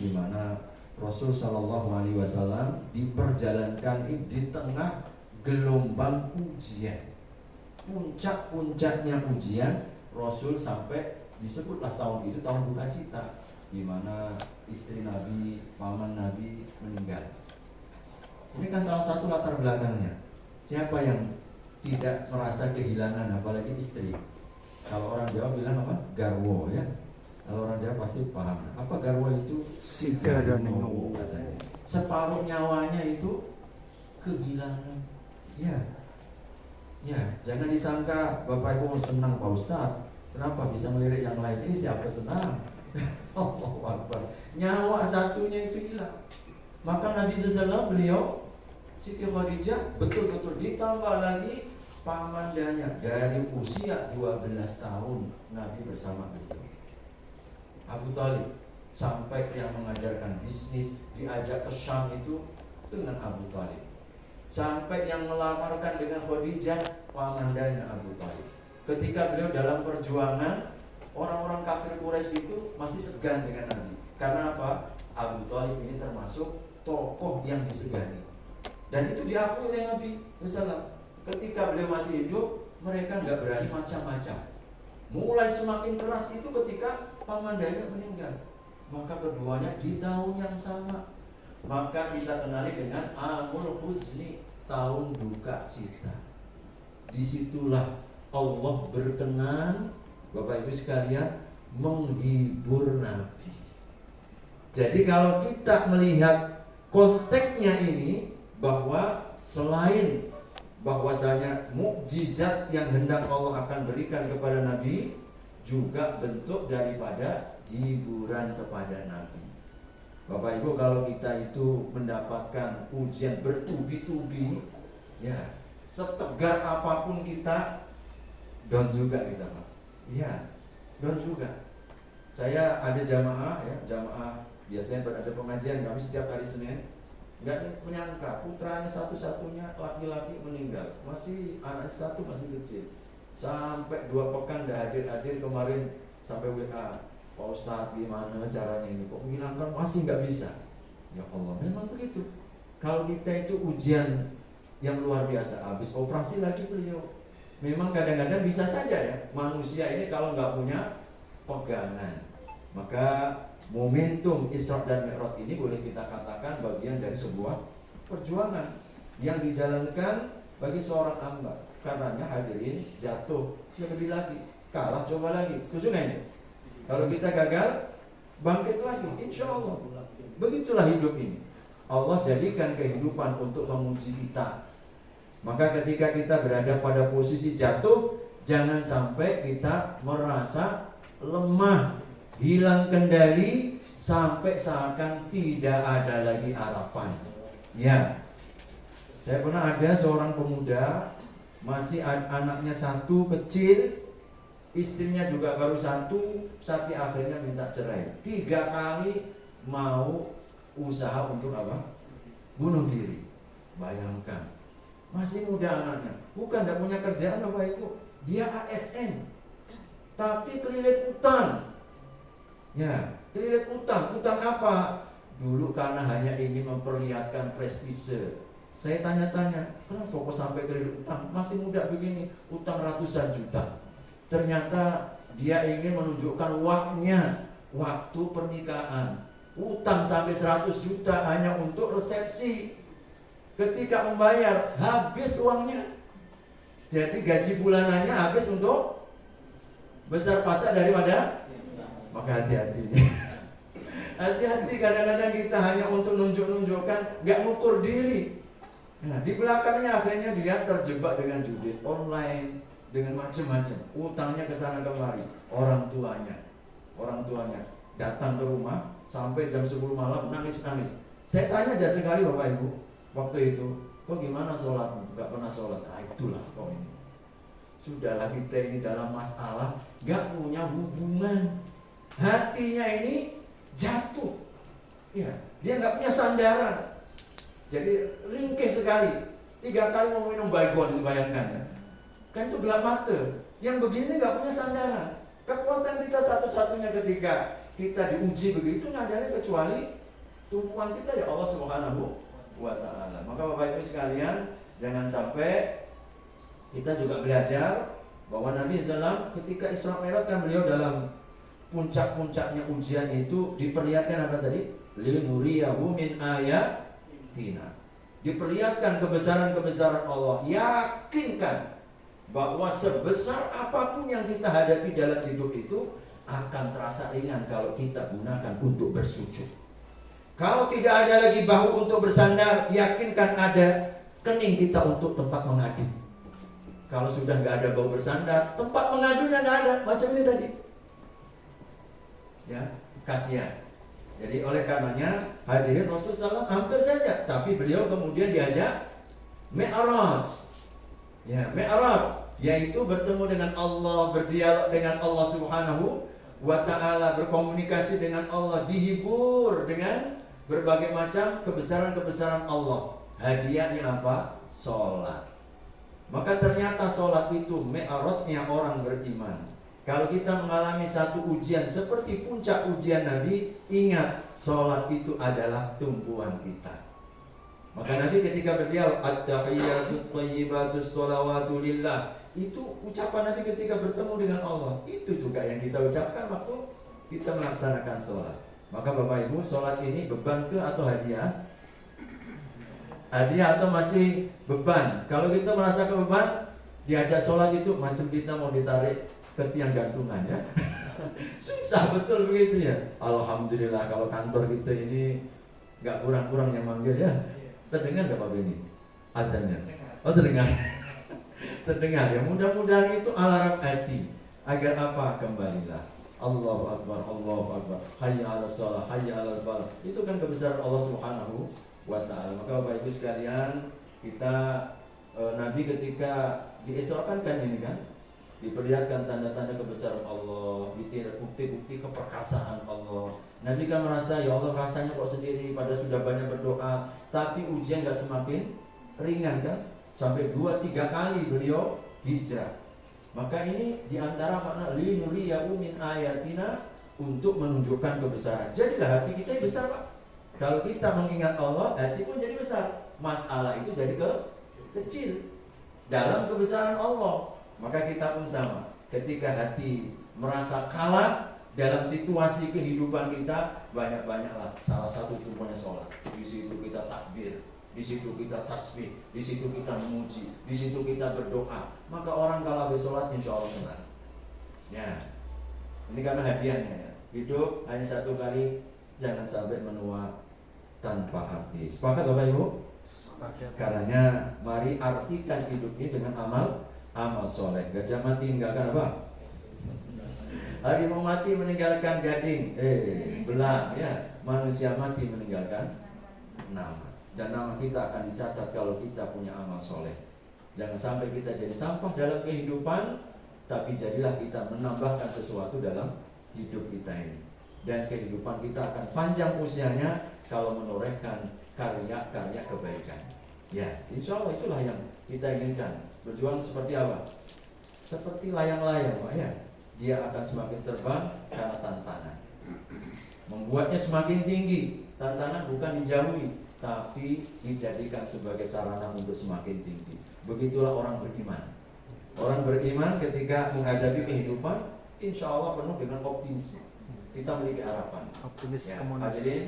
di mana Rasul Shallallahu Alaihi Wasallam diperjalankan di tengah gelombang ujian, puncak-puncaknya ujian. Rasul sampai disebutlah tahun itu tahun duka cita, di mana istri Nabi, paman Nabi meninggal. Ini kan salah satu latar belakangnya. Siapa yang tidak merasa kehilangan, apalagi istri? Kalau orang Jawa bilang apa? Garwo ya. Kalau orang Jawa pasti paham. Apa garwo itu? Sida dan nyowo katanya. Separuh nyawanya itu kehilangan. Ya. Ya, jangan disangka Bapak Ibu senang Pak Ustadz. Kenapa bisa melirik yang lain? Ini siapa senang? Allahu Akbar. Nyawa satunya itu hilang. Maka Nabi SAW beliau Siti Khadijah betul-betul ditambah lagi pamandanya dari usia 12 tahun Nabi bersama beliau. Abu Thalib sampai yang mengajarkan bisnis diajak ke Syam itu dengan Abu Thalib. Sampai yang melamarkan dengan Khadijah pamandanya Abu Thalib. Ketika beliau dalam perjuangan, orang-orang kafir Quraisy itu masih segan dengan Nabi. Karena apa? Abu Thalib ini termasuk tokoh yang disegani. Dan itu diakui oleh Nabi SAW. Ketika beliau masih hidup, mereka nggak berani macam-macam. Mulai semakin keras itu ketika pamandanya meninggal. Maka keduanya di tahun yang sama. Maka kita kenali dengan Amul Huzni, tahun duka cita. Disitulah Allah berkenan, Bapak Ibu sekalian, menghibur Nabi. Jadi kalau kita melihat konteksnya ini, bahwa selain bahwasanya mukjizat yang hendak Allah akan berikan kepada Nabi, juga bentuk daripada hiburan kepada Nabi. Bapak Ibu, kalau kita itu mendapatkan ujian bertubi-tubi, ya setegar apapun kita, down juga kita Pak. Iya, down juga. Saya ada jamaah ya, jamaah biasanya berada pengajian kami setiap hari Senin. Nggak menyangka putranya satu-satunya laki-laki meninggal, masih anak satu masih kecil. Sampai 2 pekan dah hadir kemarin sampai WA, Pak Ustadz gimana caranya ini? Kok menghilangkan masih nggak bisa? Ya Allah, memang begitu. Kalau kita itu ujian yang luar biasa, habis operasi lagi beliau. Memang kadang-kadang bisa saja ya manusia ini kalau nggak punya pegangan, maka momentum Isra dan Mi'raj ini boleh kita katakan bagian dari sebuah perjuangan yang dijalankan bagi seorang hamba. Karenanya hadirin jatuh, ya lebih lagi, kalah coba lagi. Setuju nggak ini? Kalau kita gagal, bangkit lagi, insya Allah. Begitulah hidup ini. Allah jadikan kehidupan untuk menguji kita. Maka ketika kita berada pada posisi jatuh, jangan sampai kita merasa lemah, hilang kendali, sampai seakan tidak ada lagi harapan. Ya, saya pernah ada seorang pemuda, masih anaknya satu kecil, istrinya juga baru satu, tapi akhirnya minta cerai. 3 kali mau usaha untuk apa? Bunuh diri. Bayangkan, masih muda anaknya, bukan tidak punya kerjaan Bapak Ibu, dia ASN, tapi kelilit utang. Ya, kelilit utang. Utang apa? Dulu karena hanya ingin memperlihatkan prestise. Saya tanya-tanya, kenapa kok sampai kelilit utang? Masih muda begini, utang ratusan juta. Ternyata dia ingin menunjukkan waktu pernikahan. Utang sampai 100 juta hanya untuk resepsi. Ketika membayar, habis uangnya. Jadi gaji bulanannya habis untuk besar pasak daripada. Maka hati-hati. Hati-hati, kadang-kadang kita hanya untuk nunjuk-nunjukkan, gak ngukur diri. Nah, di belakangnya akhirnya dia terjebak dengan judi online, dengan macam-macam. Utangnya ke sana kemari. Orang tuanya datang ke rumah sampai jam 10 malam nangis-nangis. Saya tanya aja sekali Bapak Ibu, waktu itu, kok gimana sholatmu? Gak pernah sholat. Nah, itulah kau ini. Sudahlah kita ini dalam masalah, gak punya hubungan. Hatinya ini jatuh. Ya, dia gak punya sandaran. Jadi ringkih sekali. 3 kali mau minum baygon, bayangkan ya. Kan itu gelap mata. Yang begini gak punya sandaran. Kekuatan kita satu-satunya ketika kita diuji begitu, nggak ada kecuali tumpuan kita ya Allah Subhanahu wa Ta'ala. Maka Bapak Ibu sekalian, jangan sampai kita juga belajar bahwa Nabi SAW ketika Isra Mi'raj kan beliau dalam puncak-puncaknya ujian itu diperlihatkan apa tadi? Linuriyahu min ayatina. Diperlihatkan kebesaran-kebesaran Allah. Yakinkan bahwa sebesar apapun yang kita hadapi dalam hidup itu akan terasa ringan kalau kita gunakan untuk bersujud. Kalau tidak ada lagi bahu untuk bersandar, yakinkan ada kening kita untuk tempat mengadu. Kalau sudah nggak ada bahu bersandar, tempat mengadunya nggak ada. Macam ini tadi. Ya, kasihan. Jadi oleh karenanya hadirin Rasulullah SAW hampir saja, tapi beliau kemudian diajak Mi'raj. Ya, Mi'raj, yaitu bertemu dengan Allah, berdialog dengan Allah Subhanahu wa Ta'ala, berkomunikasi dengan Allah, dihibur dengan berbagai macam kebesaran-kebesaran Allah. Hadiahnya apa? Sholat. Maka ternyata sholat itu mi'rajnya orang beriman. Kalau kita mengalami satu ujian seperti puncak ujian Nabi, ingat sholat itu adalah tumpuan kita. Maka Nabi ketika berdialog, at-tahiyyatut thayyibatus sholawatu lillah, itu ucapan Nabi ketika bertemu dengan Allah. Itu juga yang kita ucapkan waktu kita melaksanakan sholat. Maka Bapak Ibu, sholat ini beban ke atau hadiah? Hadiah atau masih beban? Kalau kita merasa beban, diajak sholat itu macam kita mau ditarik ke tiang gantungan ya. Susah betul begitu ya. Alhamdulillah kalau kantor kita ini gak kurang-kurang yang manggil ya. Terdengar gak Pak Beni? Azannya? Oh terdengar. Terdengar ya. Mudah-mudahan itu alarm hati. Agar apa? Kembalilah. Allahu Akbar, Allahu Akbar. Hayya ala shalah, hayya ala falah. Itu kan kebesaran Allah Subhanahu wa Ta'ala. Maka Bapak Ibu sekalian, kita Nabi ketika diisrakan kan ini kan, diperlihatkan tanda-tanda kebesaran Allah, bukti-bukti keperkasaan Allah. Nabi kan merasa, ya Allah rasanya kok sendiri, pada sudah banyak berdoa, tapi ujian gak semakin ringan kan. Sampai 2-3 kali beliau hijrah. Maka ini diantara makna linuriyahu min ayatina, untuk menunjukkan kebesaran. Jadilah hati kita besar Pak. Kalau kita mengingat Allah, hati pun jadi besar. Masalah itu jadi kecil dalam kebesaran Allah. Maka kita pun sama. Ketika hati merasa kalah dalam situasi kehidupan kita, banyak-banyaklah salah satu tumpuannya sholat. Di situ kita takbir, di situ kita tasbih, di situ kita memuji, di situ kita berdoa. Maka orang kalau habis sholat insya Allah senang. Ya, ini karena hadiahnya ya. Hidup hanya satu kali, jangan sampai menua tanpa arti. Sepakat Bapak Ibu? Karenanya mari artikan hidup ini dengan amal soleh. Gajah mati meninggalkan apa? Harimau mati meninggalkan gading, belang ya. Manusia mati meninggalkan nama. Dan nama kita akan dicatat kalau kita punya amal soleh. Jangan sampai kita jadi sampah dalam kehidupan, tapi jadilah kita menambahkan sesuatu dalam hidup kita ini. Dan kehidupan kita akan panjang usianya kalau menorehkan karya-karya kebaikan. Ya, insya Allah itulah yang kita inginkan. Berjuang seperti apa? Seperti layang-layang Pak ya. Dia akan semakin terbang karena tantangan. Membuatnya semakin tinggi. Tantangan bukan dijauhi, tapi dijadikan sebagai sarana untuk semakin tinggi. Begitulah orang beriman. Orang beriman ketika menghadapi kehidupan, insya Allah penuh dengan optimisme. Kita memiliki harapan. Optimis Ya, komunis. hadirin,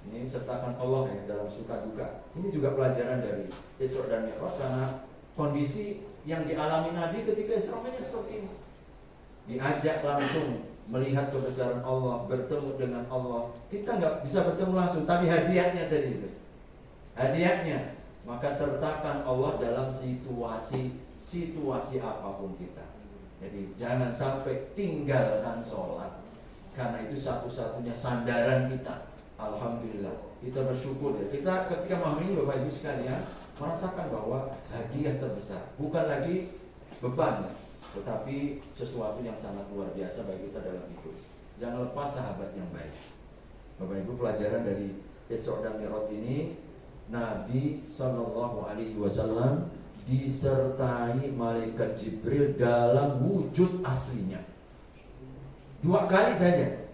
ini sertakan Allah ya dalam suka duka. Ini juga pelajaran dari Isra dan Mi'raj, karena kondisi yang dialami Nabi ketika Isra Mi'raj seperti ini. Diajak langsung melihat kebesaran Allah, bertemu dengan Allah. Kita nggak bisa bertemu langsung, tapi hadiahnya tadi itu. Hadiahnya, maka sertakan Allah dalam situasi apapun kita. Jadi jangan sampai tinggalkan sholat, karena itu satu-satunya sandaran kita. Alhamdulillah, kita bersyukur ya. Kita ketika memahami Bapak Ibu sekalian, merasakan bahwa hadiah terbesar bukan lagi beban ya, tetapi sesuatu yang sangat luar biasa bagi kita dalam hidup. Jangan lepas sahabat yang baik. Bapak Ibu, pelajaran dari Isra dan Mi'raj ini, Nabi SAW disertai malaikat Jibril dalam wujud aslinya. 2 kali saja.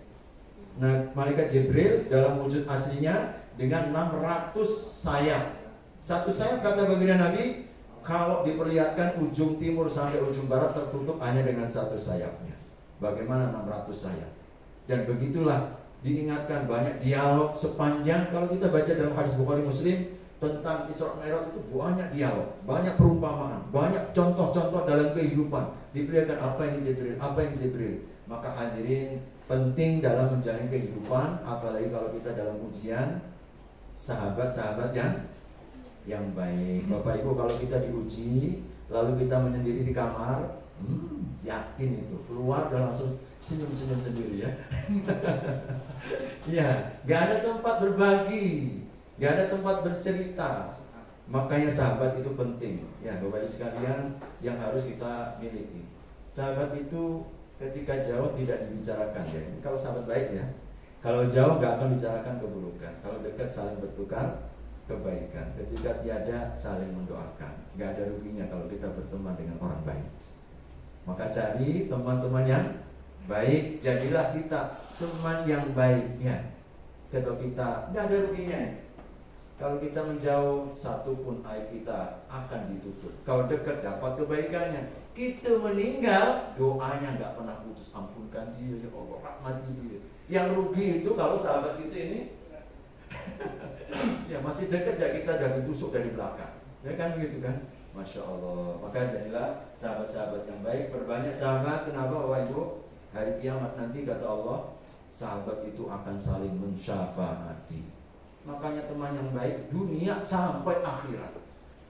Nah, malaikat Jibril dalam wujud aslinya dengan 600 sayap. Satu sayap kata baginda Nabi, kalau diperlihatkan ujung timur sampai ujung barat tertutup hanya dengan satu sayapnya. Bagaimana 600 sayap? Dan begitulah diingatkan banyak dialog sepanjang. Kalau kita baca dalam hadis Bukhari Muslim tentang Isra Mi'raj itu banyak dialog, banyak perumpamaan, banyak contoh-contoh dalam kehidupan. Diperlihatkan apa ini Jibril, apa ini Jibril. Maka hadirin, penting dalam menjalani kehidupan, apalagi kalau kita dalam ujian, sahabat-sahabat yang baik. Bapak Ibu, kalau kita diuji lalu kita menyendiri di kamar, yakin itu keluar dan langsung senyum-senyum sendiri ya. Ya, gak ada tempat berbagi, gak ada tempat bercerita. Makanya sahabat itu penting ya Bapak Ibu sekalian, yang harus kita miliki. Sahabat itu ketika jauh tidak dibicarakan ya. Ini kalau sahabat baik ya. Kalau jauh gak akan bicarakan keburukan. Kalau dekat saling bertukar kebaikan. Ketika tiada saling mendoakan. Gak ada ruginya kalau kita berteman dengan orang baik. Maka cari teman-teman yang baik. Jadilah kita teman yang baik ya. Kalau kita gak ada ruginya. Kalau kita menjauh, satu pun aib kita akan ditutup. Kalau dekat dapat kebaikannya. Kita meninggal, doanya gak pernah putus. Ampunkan dia ya Allah, rahmati dia. Yang rugi itu kalau sahabat kita ini ya masih dekat ya, kita udah ditusuk dari belakang. Ya kan begitu kan? Masya Allah. Maka jadilah sahabat-sahabat yang baik. Perbanyak sahabat. Kenapa Bapak Ibu? Hari kiamat nanti kata Allah, sahabat itu akan saling mensyafaati. Makanya teman yang baik dunia sampai akhirat.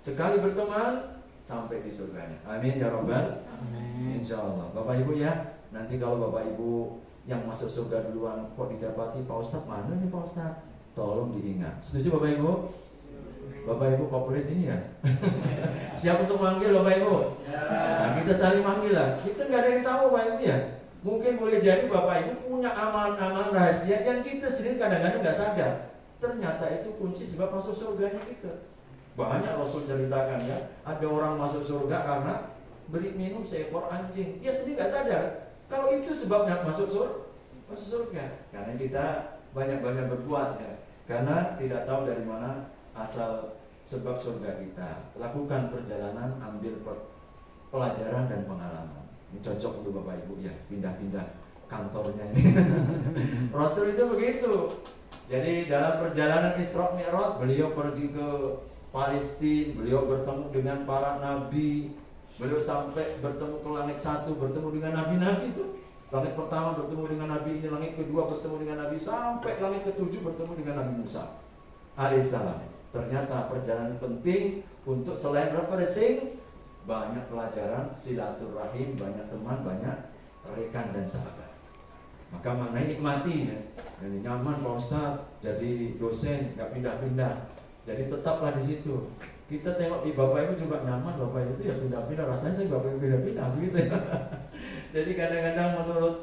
Sekali berteman sampai di surganya. Amin ya Rabbal. Amin. Insya Allah. Bapak Ibu ya, nanti kalau Bapak Ibu yang masuk surga duluan kok didapati Pak Ustadz, mana nih Pak Ustadz? Tolong diingat. Setuju Bapak Ibu? Bapak Ibu komplit ini ya. Siap untuk manggil Bapak Ibu? Nah, kita saling manggil lah. Kita nggak ada yang tahu Bapak Ibu ya. Mungkin boleh jadi Bapak Ibu punya amalan-amalan rahasia yang kita sendiri kadang-kadang nggak sadar. Ternyata itu kunci sebab masuk surganya kita. Banyak Rasul ceritakan ya, ada orang masuk surga karena beri minum seekor anjing. Dia sendiri nggak sadar. Kalau itu sebabnya masuk surga. Karena kita banyak-banyak berbuat ya. Karena tidak tahu dari mana asal sebab surga kita. Lakukan perjalanan, ambil pelajaran dan pengalaman. Ini cocok untuk Bapak Ibu ya, pindah-pindah kantornya ini. Rasul itu begitu. Jadi dalam perjalanan Isra Mi'raj, beliau pergi ke Palestina, beliau bertemu dengan para nabi, beliau sampai bertemu ke langit satu, bertemu dengan nabi-nabi itu. Langit pertama bertemu dengan nabi ini, langit kedua bertemu dengan nabi, sampai langit ketujuh bertemu dengan Nabi Musa alaihissalam. Ternyata perjalanan penting untuk selain refreshing, banyak pelajaran, silaturahim, banyak teman, banyak rekan dan sahabat. Maka maknanya nikmati ya. Jadi nyaman Pak Ustadz, jadi dosen, nggak pindah-pindah. Jadi tetaplah di situ. Kita tengok di Bapak Ibu juga nyaman, Bapak Ibu itu ya pindah-pindah. Rasanya saya Bapak Ibu pindah-pindah begitu ya. Jadi kadang-kadang menurut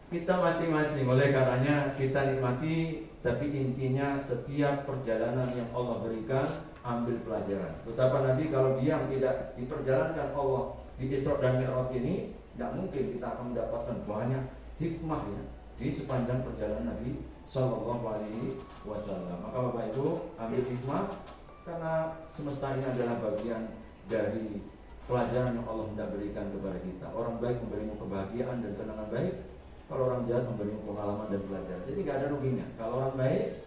kita masing-masing. Oleh karenanya kita nikmati. Tapi intinya setiap perjalanan yang Allah berikan, ambil pelajaran. Betapa Nabi kalau diam tidak diperjalankan Allah di Isra dan Mi'raj ini, tidak mungkin kita akan mendapatkan banyak hikmah ya di sepanjang perjalanan Nabi Shallallahu Alaihi Wasallam. Maka Bapak Ibu ambil hikmah, karena semesta ini adalah bagian dari pelajaran yang Allah hendak berikan kepada kita. Orang baik memberimu kebahagiaan dan kenangan baik. Kalau orang jahat memberimu pengalaman dan pelajaran. Jadi gak ada ruginya. Kalau orang baik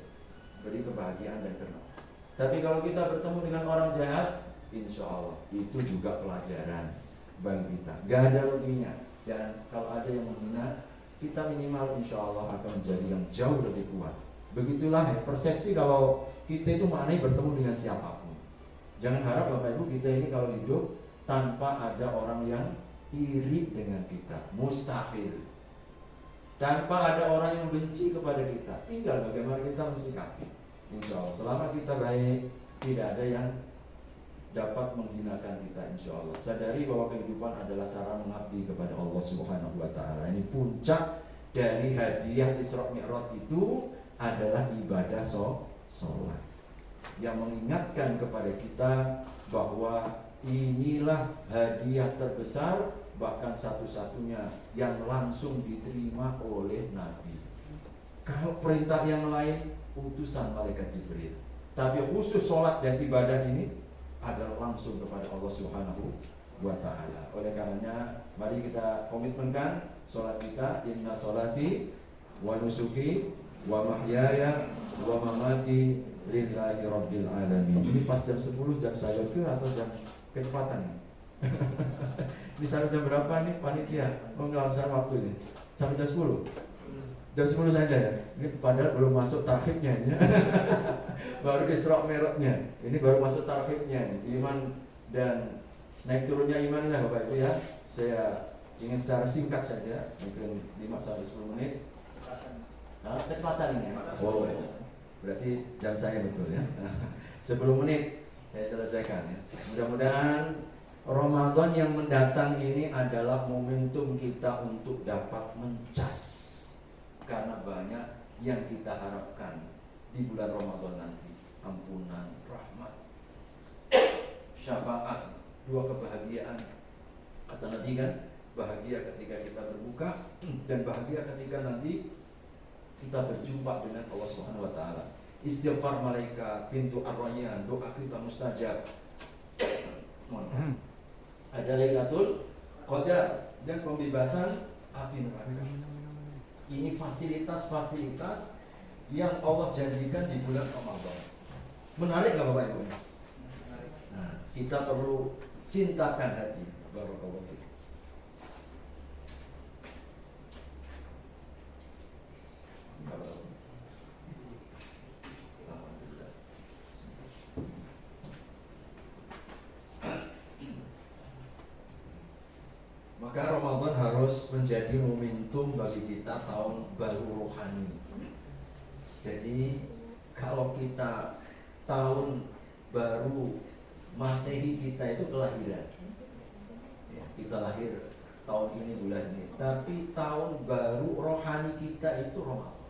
beri kebahagiaan dan kenangan. Tapi kalau kita bertemu dengan orang jahat, insya Allah itu juga pelajaran bagi kita. Gak ada ruginya. Dan kalau ada yang menghina, kita minimal insya Allah akan menjadi yang jauh lebih kuat. Begitulah ya persepsi kalau kita itu maknanya bertemu dengan siapapun. Jangan harap Bapak Ibu kita ini kalau hidup tanpa ada orang yang iri dengan kita. Mustahil. Tanpa ada orang yang benci kepada kita. Tinggal bagaimana kita mensikapi. Insya Allah selama kita baik, tidak ada yang dapat menghinakan kita insya Allah. Sadari bahwa kehidupan adalah sarana mengabdi kepada Allah Subhanahu wa Ta'ala. Ini puncak dari hadiah Isra Mi'raj itu adalah ibadah sholat yang mengingatkan kepada kita bahwa inilah hadiah terbesar, bahkan satu-satunya yang langsung diterima oleh Nabi. Kalau perintah yang lain utusan malaikat Jibril. Tapi khusus sholat dan ibadah ini adalah langsung kepada Allah Subhanahu wa ta'ala. Oleh karenanya mari kita komitmenkan sholat kita, inna sholati wa nusuki wa mahyaya wa mamati lillahi rabbil alamin. Ini pas jam 10 jam saya ke atau jam kecepatan? Ini sampai jam berapa nih panitia mengelamsar waktu ini? Sampai jam 10? Jam 10 saja ya. Ini padahal belum masuk tarhibnya ini. Baru Isra Mi'rajnya. Ini baru masuk tarhibnya. Iman dan naik turunnya iman lah Bapak Ibu ya. Saya ingin secara singkat saja, mungkin 5 sampai 10 menit. Kecepatan ini. Oh, berarti jam saya betul ya. 10 menit saya selesaikan ya. Mudah-mudahan Ramadan yang mendatang ini adalah momentum kita untuk dapat mencas, karena banyak yang kita harapkan di bulan Ramadan nanti. Ampunan, rahmat, syafaat, 2 kebahagiaan. Kata Nabi kan, bahagia ketika kita berbuka dan bahagia ketika nanti kita berjumpa dengan Allah Subhanahu wa taala. Istighfar malaikat, pintu ar-rayyan, doa kita mustajab. Ada Lailatul Qadar dan pembebasan api neraka. Ini fasilitas-fasilitas yang Allah janjikan di bulan Ramadan. Menarik nggak Bapak Ibu? Nah, kita perlu cintakan hati. Barakallahu fiik. Maka Ramadan harus menjadi momentum bagi kita tahun baru rohani. Jadi kalau kita tahun baru Masehi kita itu kelahiran ya, kita lahir tahun ini bulan ini. Tapi tahun baru rohani kita itu Ramadan.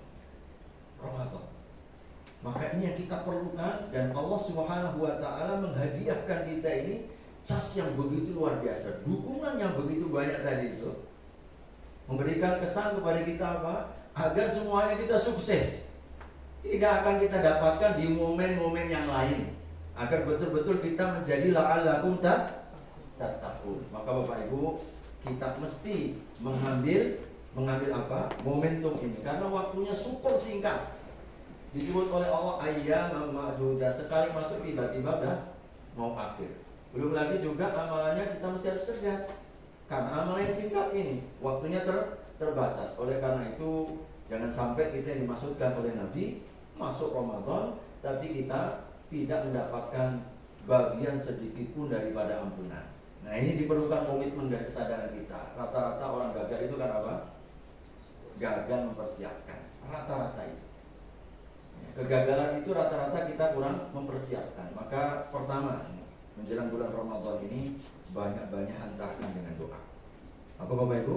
Maka ini yang kita perlukan, dan Allah Subhanahu wa ta'ala menghadiahkan kita ini cas yang begitu luar biasa, dukungan yang begitu banyak tadi itu, memberikan kesan kepada kita apa? Agar semuanya kita sukses. Tidak akan kita dapatkan di momen-momen yang lain, agar betul-betul kita menjadi la'allakum tattaqun. Maka Bapak Ibu, kita mesti mengambil apa? Momentum ini, karena waktunya super singkat. Disebut oleh Allah ayyam ma'dudah, sekali masuk tiba-tiba dah mau akhir. Belum lagi juga amalannya kita mesti harus cerdas, karena amalan yang singkat ini waktunya terbatas. Oleh karena itu jangan sampai kita yang dimaksudkan oleh Nabi masuk Ramadan tapi kita tidak mendapatkan bagian sedikit pun daripada ampunan. Nah, ini diperlukan komitmen dan kesadaran kita. Rata-rata orang gagal itu kan apa? Gagal mempersiapkan. Rata-rata itu. Kegagalan itu rata-rata kita kurang mempersiapkan. Maka pertama, menjelang bulan Ramadan ini banyak-banyak hantarkan dengan doa. Apa Bapak Ibu?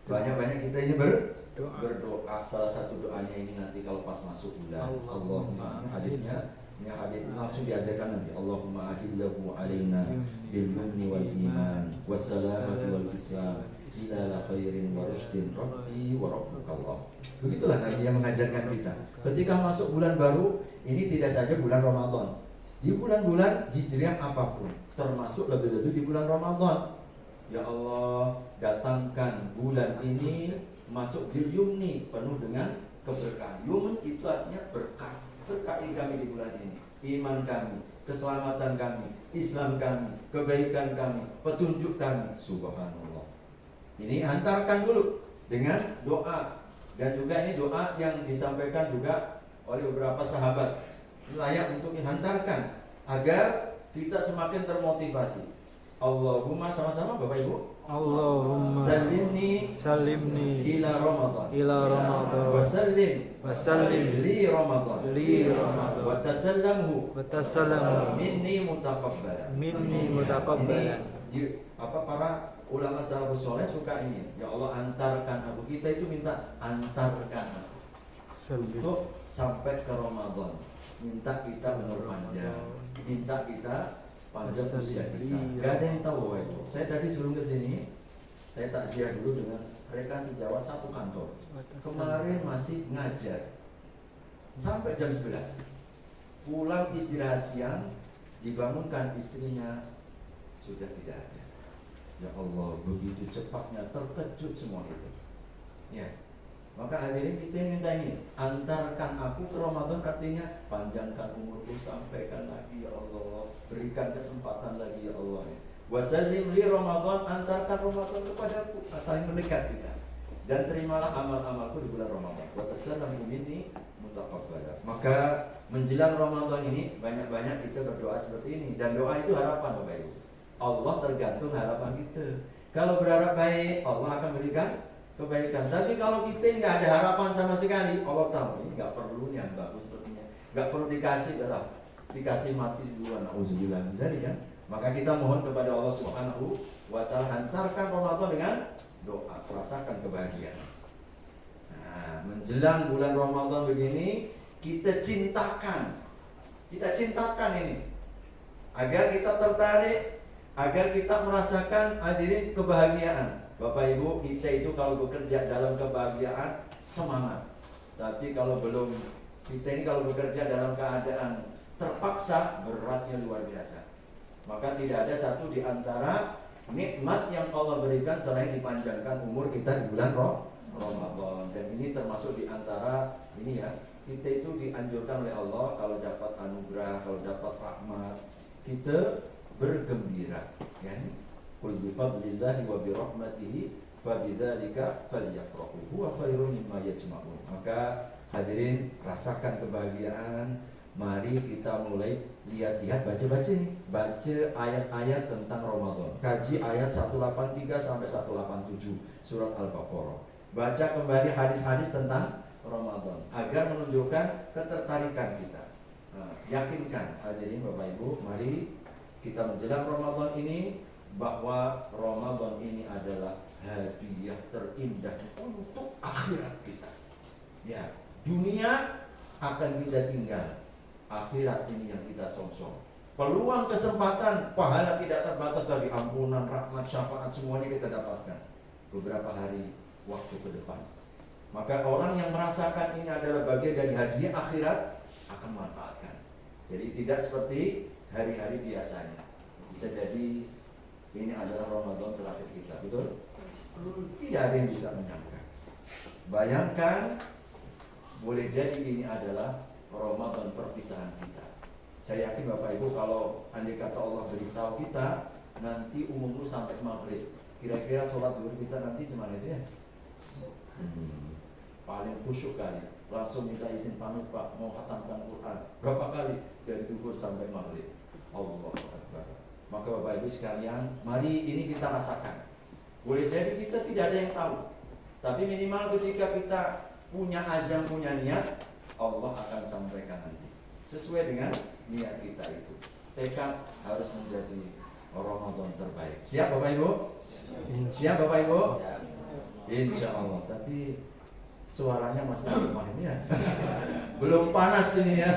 Banyak-banyak kita ini berdoa. Salah satu doanya ini nanti kalau pas masuk bulan, Allahumma, hadisnya ini hadis langsung diajarkan nanti, Allahumma ahillahu alaina bil yumni wal iman wassalamati wal islam ila khairin wa rushdin rabbi wa rabbukallah. Begitulah Nabi yang mengajarkan kita. Ketika masuk bulan baru, ini tidak saja bulan Ramadan, di bulan-bulan hijriah apapun, termasuk lebih-lebih di bulan Ramadan. Ya Allah, datangkan bulan ini masuk bil yumni, penuh dengan keberkahan. Yumun itu artinya berkah. Berkahi kami di bulan ini, iman kami, keselamatan kami, Islam kami, kebaikan kami, petunjuk kami. Subhanallah. Ini hantarkan dulu dengan doa. Dan juga ini doa yang disampaikan juga oleh beberapa sahabat, layak untuk dihantarkan agar kita semakin termotivasi. Allahumma, sama-sama Bapak Ibu, Allahumma salimni ila Ramadan wa sallim li Ramadan wa tasallamhu minni mutaqabbalan. Ini para ulama salafus saleh suka ini. Ya Allah, antarkan aku. Kita itu minta antarkan untuk sampai ke Ramadan. Minta kita umur panjang, minta kita panjang usia kita. Gak ada yang tahu Bapak Ibu. Saya tadi sebelum kesini, saya takziah dulu dengan rekan sejawat satu kantor. Kemarin masih ngajar sampai jam 11. Pulang istirahat siang, dibangunkan istrinya sudah tidak ada. Ya Allah, begitu cepatnya, terkejut semua itu. Ya. Maka hadirin kita minta ini, antarkan aku ke Ramadan, artinya panjangkan umurku, sampaikan lagi ya Allah, berikan kesempatan lagi ya Allah. Wasallim li Ramadan, antarkan Ramadan kepadaku, saling mendekat kita. Dan terimalah amal-amalku di bulan Ramadan. Wa tasallamu minni mutaqabbala. Maka menjelang Ramadan ini banyak-banyak kita berdoa seperti ini, dan doa itu harapan Bapak Ibu. Allah tergantung harapan kita. Kalau berharap baik, Allah akan berikan kebaikan. Tapi kalau kita nggak ada harapan sama sekali, Allah tahu ini nggak perlu yang bagus sepertinya, nggak perlu dikasih, dikasih mati duluan. Auzubillah jadi kan. Maka kita mohon kepada Allah Subhanahu wa Ta'ala, hantarkan Ramadan dengan doa, rasakan kebahagiaan. Nah, menjelang bulan Ramadan begini, kita cintakan ini, agar kita tertarik, agar kita merasakan hadirin kebahagiaan. Bapak Ibu, kita itu kalau bekerja dalam kebahagiaan semangat. Tapi kalau belum, kita ini kalau bekerja dalam keadaan terpaksa, beratnya luar biasa. Maka tidak ada satu di antara nikmat yang Allah berikan selain dipanjangkan umur kita di bulan Ramadan. Dan ini termasuk di antara ini ya, kita itu dianjurkan oleh Allah kalau dapat anugerah, kalau dapat rahmat, kita bergembira, ya. Qul bi fadlillahi wa bi rahmatihi fabidzalika falyafrahu huwa khairun mimma yajma'un. Maka hadirin, rasakan kebahagiaan. Mari kita mulai lihat-lihat, baca-baca nih, baca ayat-ayat tentang Ramadan. Kaji ayat 183 sampai 187 surat Al-Baqarah. Baca kembali hadis-hadis tentang Ramadan agar menunjukkan ketertarikan kita. Nah, yakinkan hadirin Bapak Ibu, mari kita menjelang Ramadan ini bahwa Ramadan ini adalah hadiah terindah untuk akhirat kita. Ya, dunia akan kita tinggal, akhirat ini yang kita songsong. Peluang, kesempatan, pahala tidak terbatas dari ampunan, rahmat, syafaat, semuanya kita dapatkan beberapa hari waktu ke depan. Maka orang yang merasakan ini adalah bagian dari hadiah akhirat akan memanfaatkan. Jadi tidak seperti hari-hari biasanya. Bisa jadi ini adalah Ramadan terakhir kita, betul? Tidak ada yang bisa menyangka. Bayangkan, boleh jadi ini adalah Ramadan perpisahan kita. Saya yakin Bapak Ibu, kalau andai kata Allah beritahu kita nanti umurmu sampai maghrib, kira-kira sholat zuhur kita nanti gimana itu ya? Paling khusyuk kali, langsung minta izin pamit Pak, mau khatamkan Quran. Berapa kali dari zuhur sampai maghrib? Allahu Akbar. Maka Bapak Ibu sekalian, mari ini kita rasakan. Boleh jadi kita tidak ada yang tahu, tapi minimal ketika kita punya azam, punya niat, Allah akan sampaikan nanti sesuai dengan niat kita itu. Tekad harus menjadi Ramadan terbaik. Siap Bapak Ibu? Siap Bapak Ibu? Insya Allah. Tapi suaranya masih lemah ini ya. Belum panas ini ya.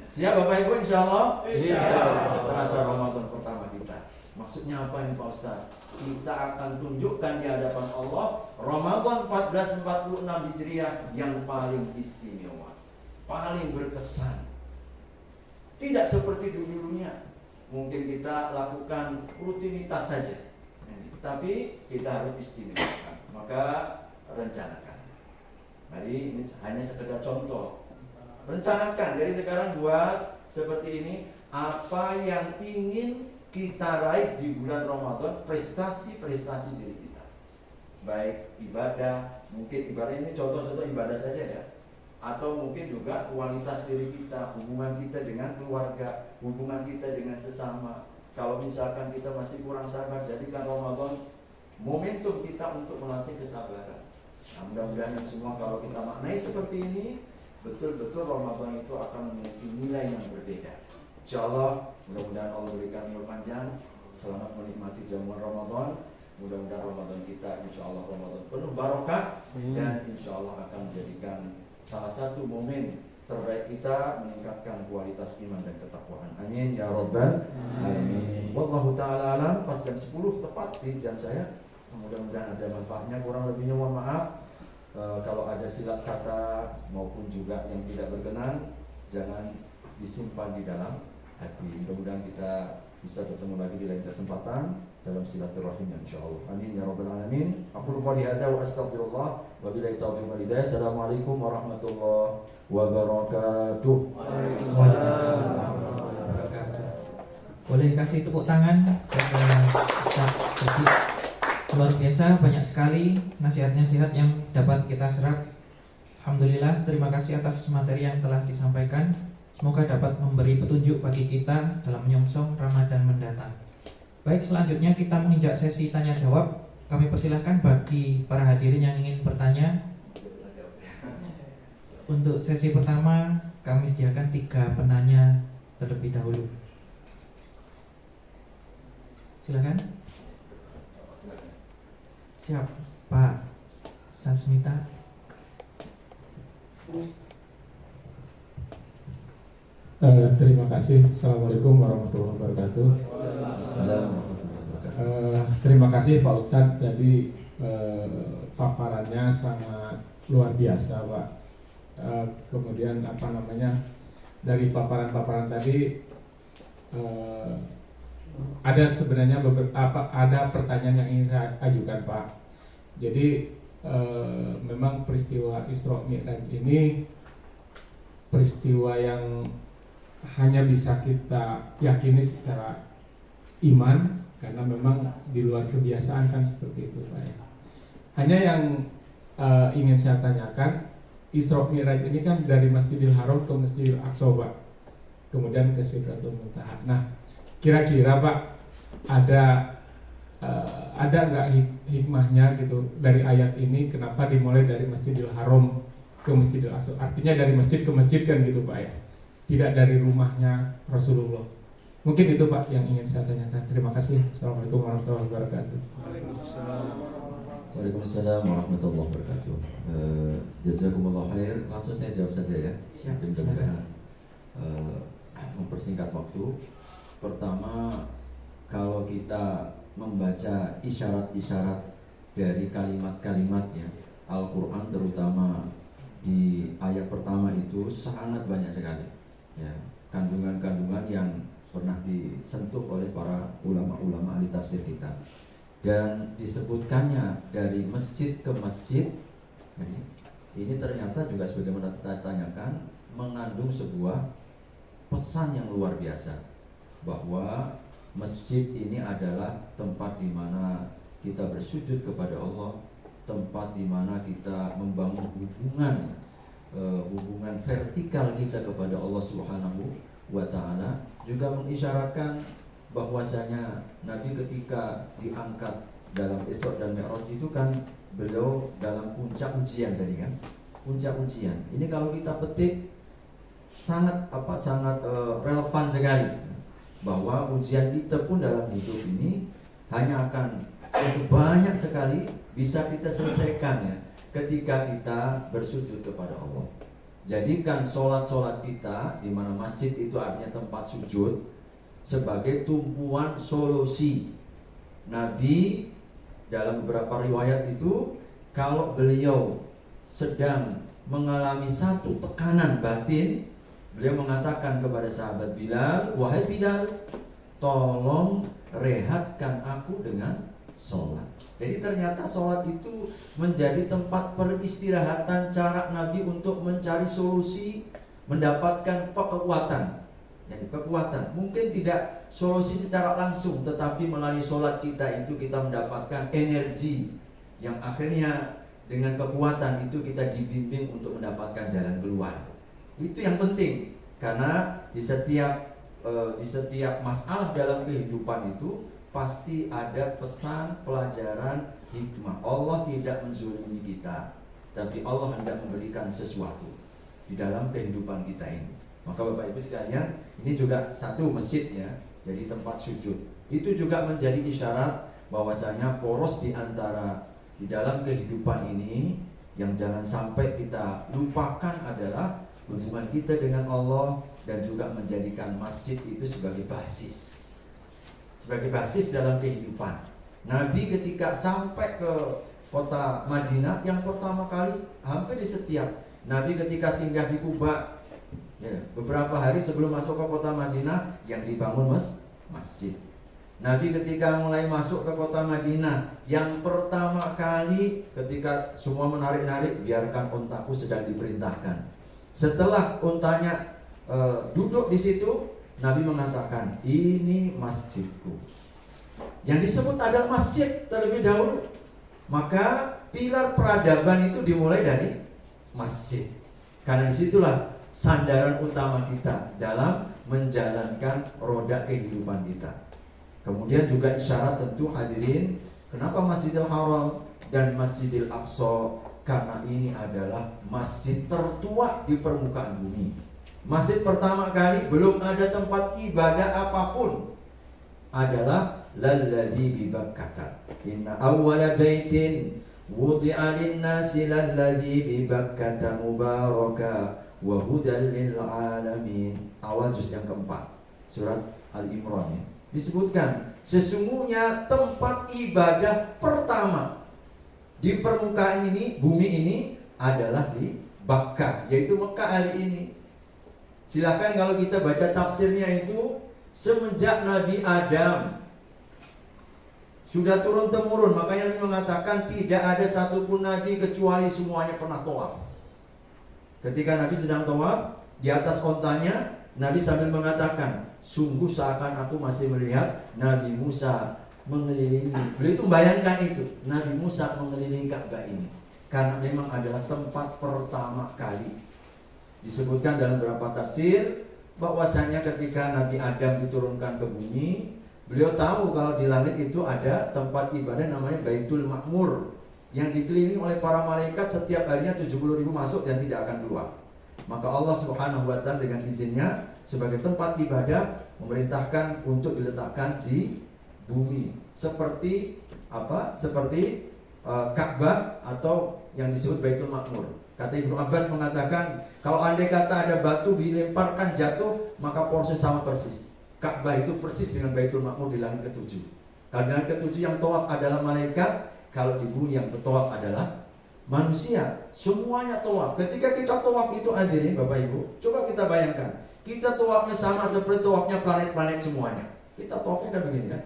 Siap Bapak Ibu, insya Allah? Insya Allah. Selasa Ramadan pertama kita. Maksudnya apa nih Pak Ustaz? Kita akan tunjukkan di hadapan Allah Ramadan 1446 Hijriah yang paling istimewa, paling berkesan. Tidak seperti dulu-dulunya. Mungkin kita lakukan rutinitas saja, tapi kita harus istimewakan. Maka rencanakan. Mari, ini hanya sekedar contoh. Rencanakan dari sekarang, buat seperti ini. Apa yang ingin kita raih di bulan Ramadan, prestasi-prestasi diri kita, baik ibadah, mungkin ibadah ini contoh-contoh ibadah saja ya, atau mungkin juga kualitas diri kita, hubungan kita dengan keluarga, hubungan kita dengan sesama. Kalau misalkan kita masih kurang sabar, jadikan Ramadan momentum kita untuk melatih kesabaran. Nah, mudah-mudahan semua kalau kita maknai seperti ini, betul-betul Ramadan itu akan memiliki nilai yang berbeda. Insyaallah, mudah-mudahan Allah berikan umur panjang, selamat menikmati jamuan Ramadan. Mudah-mudahan Ramadan kita insyaallah Ramadan penuh barokah, dan insyaallah akan menjadikan salah satu momen terbaik kita meningkatkan kualitas iman dan ketakwaan. Amin ya rabbal alamin. Wallahu taala alam. Pas jam 10 tepat di jam saya. Mudah-mudahan ada manfaatnya, kurang lebihnya mohon maaf. kalau ada silap kata maupun juga yang tidak berkenan, jangan disimpan di dalam hati. Mudah-mudahan kita bisa bertemu lagi di lain kesempatan dalam silaturahim insyaallah. Amin ya rabbal alamin. Aku qouli hadza wa astaghfirullah wa billahi taufiq wal hidayah. Assalamualaikum warahmatullahi wabarakatuh. Waalaikumsalam warahmatullahi wabarakatuh. Boleh kasih tepuk tangan kepada Ustaz Haji. Luar biasa, banyak sekali nasihat-nasihat yang dapat kita serap. Alhamdulillah, terima kasih atas materi yang telah disampaikan. Semoga dapat memberi petunjuk bagi kita dalam menyongsong Ramadan mendatang. Baik, selanjutnya kita menginjak sesi tanya jawab. Kami persilahkan bagi para hadirin yang ingin bertanya. Untuk sesi pertama, kami sediakan 3 penanya terlebih dahulu. Silakan. Siap, Pak Sasmita. Terima kasih. Assalamualaikum warahmatullahi wabarakatuh. Terima kasih Pak Ustadz. Jadi paparannya sangat luar biasa, Pak. Kemudian dari paparan-paparan tadi ada sebenarnya ada pertanyaan yang ingin saya ajukan, Pak. Jadi memang peristiwa Isra Mi'raj ini peristiwa yang hanya bisa kita yakini secara iman, karena memang di luar kebiasaan kan seperti itu, Pak. Hanya yang ingin saya tanyakan, Isra Mi'raj ini kan dari Masjidil Haram ke Masjidil Aqsa, Pak, kemudian ke Sidratul Muntaha. Nah, kira-kira Pak ada nggak hikmahnya gitu dari ayat ini, kenapa dimulai dari Masjidil Haram ke Masjidil Aqsa? Artinya dari masjid ke masjid kan gitu, Pak, ya, tidak dari rumahnya Rasulullah. Mungkin itu, Pak, yang ingin saya tanyakan. Terima kasih. Assalamualaikum warahmatullahi wabarakatuh. Waalaikumsalam warahmatullahi wabarakatuh. Jazakumullah khair. Langsung saya jawab saja ya. Mudah-mudahan mempersingkat waktu. Pertama, kalau kita membaca isyarat-isyarat dari kalimat-kalimatnya Al-Quran, terutama di ayat pertama itu sangat banyak sekali ya, kandungan-kandungan yang pernah disentuh oleh para ulama-ulama ahli tafsir kita. Dan disebutkannya dari masjid ke masjid, ini ternyata juga sebagaimana kita tanyakan, mengandung sebuah pesan yang luar biasa, bahwa masjid ini adalah tempat di mana kita bersujud kepada Allah, tempat di mana kita membangun hubungan vertikal kita kepada Allah Subhanahu wa Ta'ala. Juga mengisyaratkan bahwasanya Nabi ketika diangkat dalam Isra dan Mi'raj itu kan beliau dalam puncak ujian tadi kan, puncak ujian. Ini kalau kita petik sangat relevan sekali, bahwa ujian kita pun dalam hidup ini hanya akan banyak sekali bisa kita selesaikan ya ketika kita bersujud kepada Allah. Jadikan sholat-sholat kita, di mana masjid itu artinya tempat sujud, sebagai tumpuan solusi. Nabi dalam beberapa riwayat itu, kalau beliau sedang mengalami satu tekanan batin, beliau mengatakan kepada sahabat Bilal, "Wahai Bilal, tolong rehatkan aku dengan sholat." Jadi ternyata sholat itu menjadi tempat peristirahatan, cara Nabi untuk mencari solusi, mendapatkan kekuatan. Kekuatan mungkin tidak solusi secara langsung, tetapi melalui sholat kita itu kita mendapatkan energi yang akhirnya dengan kekuatan itu kita dibimbing untuk mendapatkan jalan keluar. Itu yang penting, karena di setiap masalah dalam kehidupan itu pasti ada pesan, pelajaran, hikmah. Allah tidak menzalimi kita, tapi Allah hendak memberikan sesuatu di dalam kehidupan kita ini. Maka Bapak Ibu sekalian, ini juga satu masjid ya, jadi tempat sujud. Itu juga menjadi isyarat bahwasanya poros di antara di dalam kehidupan ini yang jangan sampai kita lupakan adalah hubungan kita dengan Allah, dan juga menjadikan masjid itu sebagai basis dalam kehidupan. Nabi ketika sampai ke kota Madinah, yang pertama kali hampir di setiap Nabi ketika singgah di Kuba, ya, beberapa hari sebelum masuk ke kota Madinah, yang dibangun masjid. Nabi ketika mulai masuk ke kota Madinah, yang pertama kali ketika semua menarik-narik, biarkan untaku sedang diperintahkan. Setelah untanya duduk di situ, Nabi mengatakan, ini masjidku. Yang disebut adalah masjid terlebih dahulu. Maka pilar peradaban itu dimulai dari masjid. Karena disitulah sandaran utama kita dalam menjalankan roda kehidupan kita. Kemudian juga isyarat tentu hadirin, kenapa Masjidil Haram dan Masjidil Aqsa? Karena ini adalah masjid tertua di permukaan bumi. Masjid pertama kali belum ada tempat ibadah apapun adalah lalladzi bi Bakkah. Inna awwala baitin wudi'a lin-nasi lalladzi bi Bakkah mubaraka wa hudan lil alamin. Awal juz yang keempat, surat Al-Imran ya. Disebutkan sesungguhnya tempat ibadah pertama di permukaan ini, bumi ini adalah di Bakkah, yaitu Mekah hari ini. Silakan kalau kita baca tafsirnya itu, semenjak Nabi Adam sudah turun temurun, makanya Nabi mengatakan tidak ada satupun Nabi kecuali semuanya pernah tawaf. Ketika Nabi sedang tawaf, di atas ontanya Nabi sambil mengatakan, sungguh seakan aku masih melihat Nabi Musa mengelilingi. Beliau itu membayangkan itu, Nabi Musa mengelilingi Ka'bah ini, karena memang adalah tempat pertama kali. Disebutkan dalam beberapa tafsir bahwasanya ketika Nabi Adam diturunkan ke bumi, beliau tahu kalau di langit itu ada tempat ibadah namanya Baitul Ma'mur, yang dikelilingi oleh para malaikat setiap harinya 70.000 masuk dan tidak akan keluar. Maka Allah Subhanahu wa ta'ala dengan izinnya sebagai tempat ibadah memerintahkan untuk diletakkan di bumi seperti apa? Seperti Ka'bah atau yang disebut Baitul Ma'mur. Kata Ibnu Abbas mengatakan, kalau andai kata ada batu dilemparkan jatuh, maka porsi sama persis. Ka'bah itu persis dengan Baitul Ma'mur di langit ke-7. Kalau di langit ke-7 yang tawaf adalah malaikat, kalau di bumi yang bertawaf adalah manusia. Semuanya tawaf. Ketika kita tawaf itu hadirin Bapak Ibu, coba kita bayangkan, kita tawafnya sama seperti tawafnya planet-planet semuanya. Kita tawafnya kan begini kan?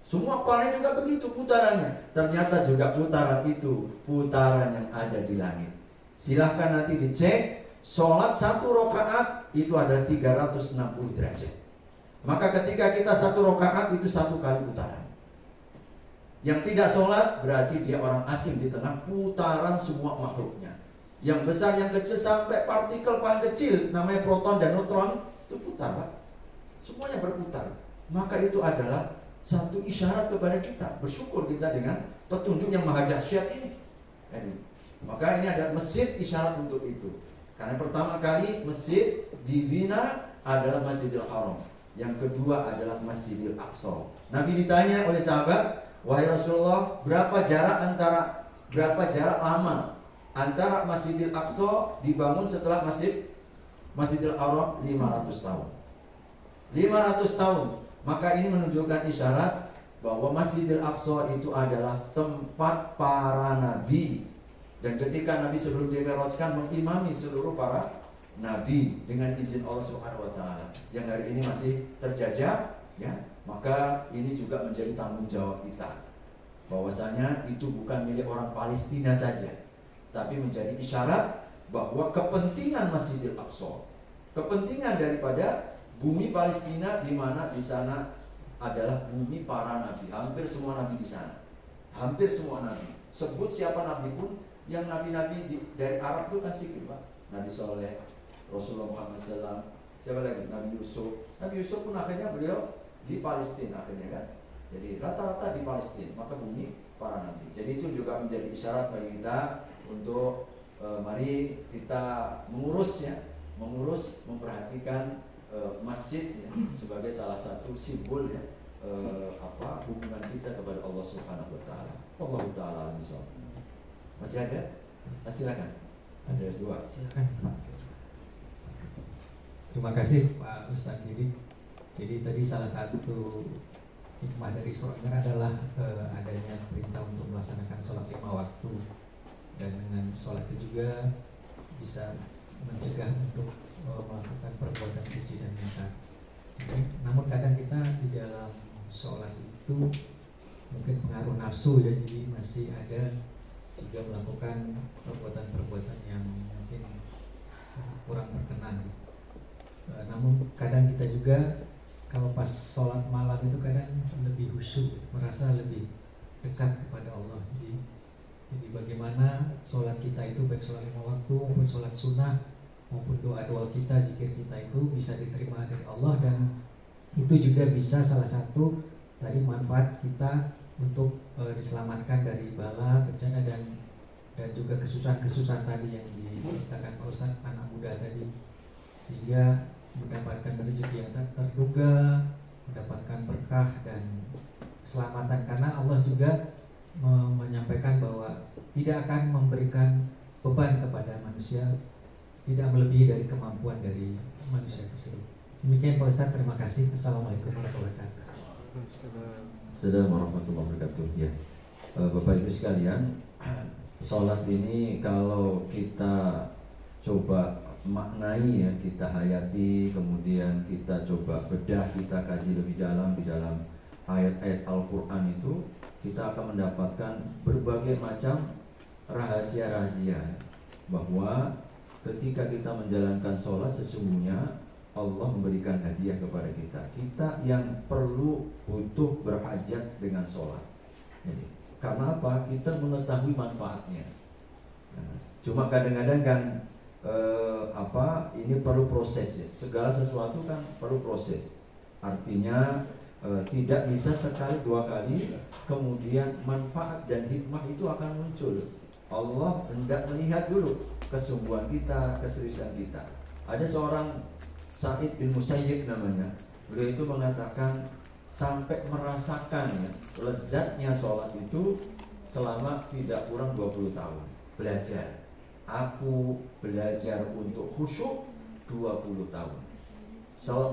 Semua planet juga begitu putarannya. Ternyata juga putaran itu putaran yang ada di langit. Silahkan nanti dicek, sholat 1 rakaat itu adalah 360 derajat. Maka ketika kita 1 rakaat itu 1 kali putaran. Yang tidak sholat berarti dia orang asing di tengah putaran semua makhluknya. Yang besar, yang kecil, sampai partikel paling kecil namanya proton dan neutron itu putar, Pak. Semuanya berputar. Maka itu adalah satu isyarat kepada kita, bersyukur kita dengan petunjuk yang maha dahsyat ini. Maka ini adalah masjid isyarat untuk itu. Karena pertama kali masjid dibina adalah Masjidil Haram. Yang kedua adalah Masjidil Aqsa. Nabi ditanya oleh sahabat, wahai Rasulullah, berapa jarak lama antara Masjidil Aqsa dibangun setelah Masjidil Haram? 500 tahun. 500 tahun. Maka ini menunjukkan isyarat bahwa Masjidil Aqsa itu adalah tempat para nabi. Dan ketika Nabi sebelum dimirajkan mengimami seluruh para nabi dengan izin Allah Subhanahu wa taala, yang hari ini masih terjajah ya, maka ini juga menjadi tanggung jawab kita. Bahwasanya itu bukan milik orang Palestina saja, tapi menjadi isyarat bahwa kepentingan Masjidil Aqsa, kepentingan daripada bumi Palestina, di mana di sana adalah bumi para nabi. Hampir semua nabi di sana. Hampir semua nabi. Sebut siapa nabi pun, yang nabi-nabi dari Arab itu kan sedikit, Pak. Nabi Soleh, Rasulullah Muhammad SAW, siapa lagi? Nabi Yusuf. Nabi Yusuf pun akhirnya beliau di Palestina akhirnya kan. Jadi rata-rata di Palestina, maka bumi para nabi. Jadi itu juga menjadi isyarat bagi kita untuk mari kita mengurus, memperhatikan masjid ya, sebagai salah satu simbol ya, hubungan kita kepada Allah Subhanahu wa taala. Allah taala alam. Masih ada? Silakan. Ada 2. Silakan Pak. Terima kasih Pak Ustadz Didik. Jadi tadi salah satu hikmah dari Isra Mi'raj adalah adanya perintah untuk melaksanakan sholat 5 waktu, dan dengan sholat itu juga bisa mencegah untuk melakukan perbuatan keji dan mungkar. Namun kadang kita di dalam sholat itu mungkin pengaruh nafsu ya, jadi masih ada juga melakukan perbuatan-perbuatan yang mungkin kurang berkenan. Namun kadang kita juga kalau pas sholat malam itu kadang lebih khusyuk, merasa lebih dekat kepada Allah. Jadi bagaimana sholat kita itu, baik sholat 5 waktu maupun sholat sunnah maupun doa-doa kita, zikir kita itu bisa diterima dari Allah, dan itu juga bisa salah satu dari manfaat kita untuk diselamatkan dari bala, bencana dan juga kesusahan-kesusahan tadi yang diceritakan Pak Ustaz, anak muda tadi, sehingga mendapatkan rezeki yang tak terduga, mendapatkan berkah dan keselamatan, karena Allah juga menyampaikan bahwa tidak akan memberikan beban kepada manusia tidak melebihi dari kemampuan dari manusia tersebut. Demikian Pak Ustaz, terima kasih. Assalamualaikum warahmatullahi wabarakatuh. Assalamualaikum warahmatullahi wabarakatuh. Ya, Bapak Ibu sekalian, sholat ini kalau kita coba maknai ya, kita hayati, kemudian kita coba bedah, kita kaji lebih dalam di dalam ayat-ayat Al-Quran itu, kita akan mendapatkan berbagai macam rahasia-rahasia bahwa ketika kita menjalankan sholat sesungguhnya Allah memberikan hadiah kepada kita. Kita yang perlu butuh berhajat dengan sholat. Jadi, karena apa? Kita mengetahui manfaatnya. Nah, cuma kadang-kadang kan ini perlu proses ya. Segala sesuatu kan perlu proses. Artinya tidak bisa sekali dua kali kemudian manfaat dan hikmah itu akan muncul. Allah hendak melihat dulu kesungguhan kita, keseriusan kita. Ada seorang Sa'id bin Musayyib namanya. Beliau itu mengatakan sampai merasakan ya, lezatnya sholat itu selama tidak kurang 20 tahun belajar. Aku belajar untuk khusyuk 20 tahun.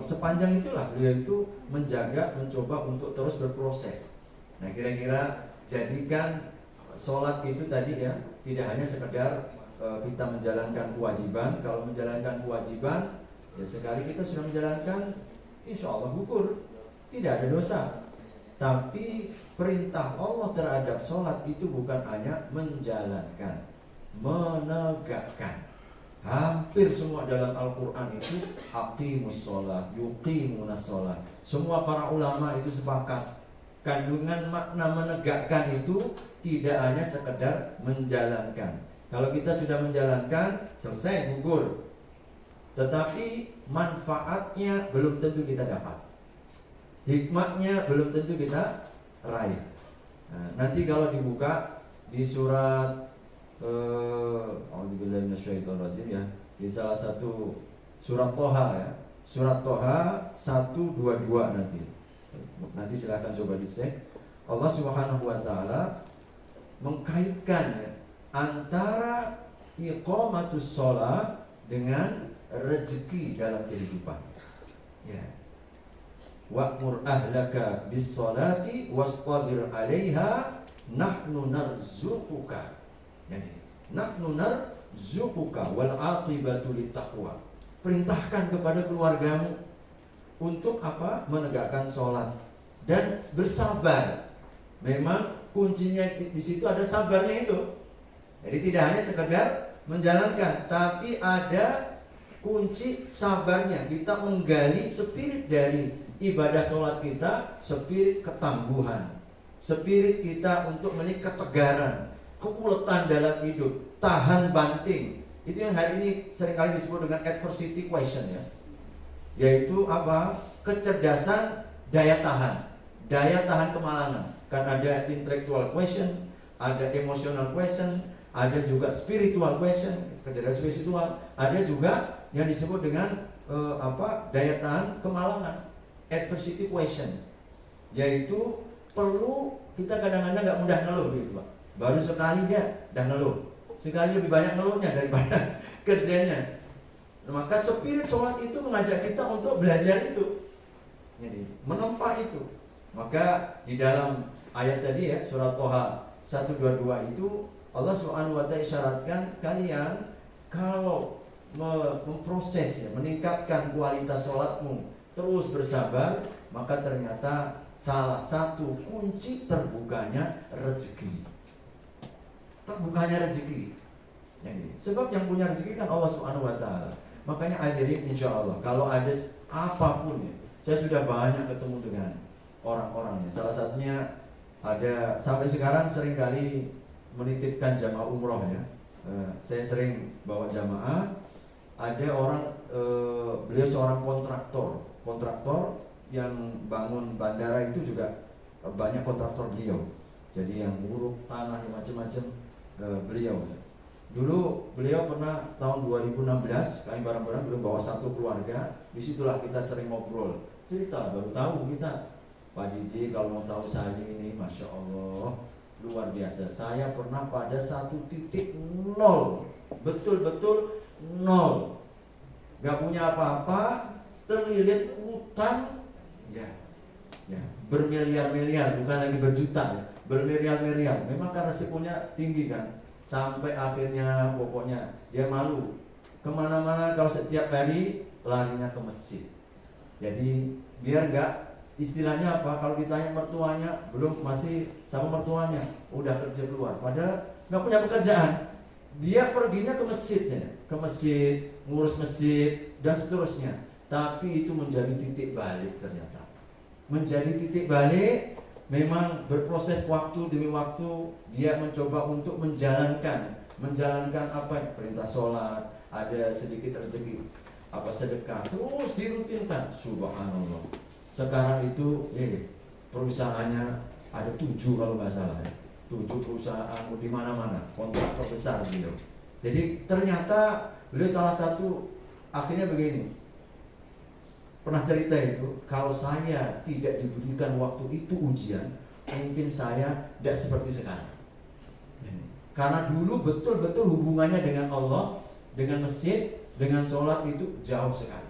Sepanjang itulah beliau itu mencoba untuk terus berproses. Nah, kira-kira jadikan sholat itu tadi ya, tidak hanya sekedar kita menjalankan kewajiban. Kalau menjalankan kewajiban, ya sekali kita sudah menjalankan, insya Allah gugur, tidak ada dosa. Tapi perintah Allah terhadap sholat itu bukan hanya menjalankan, menegakkan. Hampir semua dalam Al-Quran itu aqimus sholat, yuqimunas sholat. Semua para ulama itu sepakat, kandungan makna menegakkan itu tidak hanya sekedar menjalankan. Kalau kita sudah menjalankan, selesai, gugur. Tetapi manfaatnya belum tentu kita dapat, hikmahnya belum tentu kita raih. Nah, nanti kalau dibuka di surat ya, di salah satu surat Toha ya, surat Toha 122 nanti silahkan coba dicek. Allah Subhanahu wa Ta'ala mengkaitkan ya, antara iqamatus sholat dengan rezeki dalam kehidupan. Ya. Wa'mur ahlaka bis sholati wastabir 'alaiha nahnu narzuquka. Yani, nahnu narzuquka wal 'aqibatu littaqwa. Perintahkan kepada keluargamu untuk apa? Menegakkan sholat dan bersabar. Memang kuncinya di situ ada sabarnya itu. Jadi tidak hanya sekedar menjalankan, tapi ada kunci sabarnya. Kita menggali spirit dari ibadah sholat kita, spirit ketangguhan, spirit kita untuk memiliki ketegaran, kekuatan dalam hidup, tahan banting. Itu yang hari ini seringkali disebut dengan adversity question ya. Yaitu apa? Kecerdasan daya tahan kemalangan. Kan ada intellectual question, ada emotional question, ada juga spiritual question, kecerdasan spiritual, ada juga yang disebut dengan daya tahan kemalangan, adversity question. Yaitu perlu kita kadang-kadang nggak mudah ngeluh gitu Pak. Baru sekali dia dah ngeluh, sekali lebih banyak ngeluhnya daripada kerjanya. Maka spirit sholat itu mengajak kita untuk belajar itu, jadi menempa itu. Maka di dalam ayat tadi ya, surat Toha 122 itu Allah Subhanahu wa taala isyaratkan kalian kalau memproses ya, meningkatkan kualitas sholatmu, terus bersabar, maka ternyata salah satu kunci terbukanya rezeki. Terbukanya rezeki. Sebab yang punya rezeki kan Allah Subhanahu wa taala. Makanya hadirin insya Allah kalau ada apapun ya, saya sudah banyak ketemu dengan orang-orangnya. Salah satunya ada sampai sekarang seringkali menitipkan jamaah umroh ya. Saya sering bawa jamaah. Ada orang beliau seorang kontraktor yang bangun bandara itu juga banyak kontraktor beliau. Jadi yang nguruk tanah macam-macam beliau. Dulu beliau pernah tahun 2016 kami bareng-bareng beliau bawa satu keluarga. Disitulah kita sering ngobrol. Cerita baru tahu kita, Pak Didi kalau mau tahu saya ini Masya Allah luar biasa. Saya pernah pada 1.0, betul-betul 0, gak punya apa-apa, terlilit utang, ya bermiliar-miliar, bukan lagi berjuta, bermiliar-miliar. Memang karena resikonya tinggi kan, sampai akhirnya pokoknya dia malu kemana-mana kalau setiap hari larinya ke masjid. Jadi biar gak, istilahnya apa, kalau ditanya mertuanya, belum masih sama mertuanya, udah kerja keluar, padahal nggak punya pekerjaan, dia perginya ke masjidnya, ke masjid, ngurus masjid dan seterusnya. Tapi itu menjadi titik balik ternyata. Menjadi titik balik, memang berproses waktu demi waktu dia mencoba untuk menjalankan apa perintah sholat, ada sedikit rezeki, apa sedekah, terus dirutinkan. Subhanallah. Sekarang itu perusahaannya ada 7 kalau nggak salah ya. 7 perusahaan di mana-mana, kontraktor besar gitu. Jadi ternyata beliau salah satu akhirnya begini. Pernah cerita itu, kalau saya tidak diberikan waktu itu ujian, mungkin saya tidak seperti sekarang. Karena dulu betul-betul hubungannya dengan Allah, dengan masjid, dengan sholat itu jauh sekali.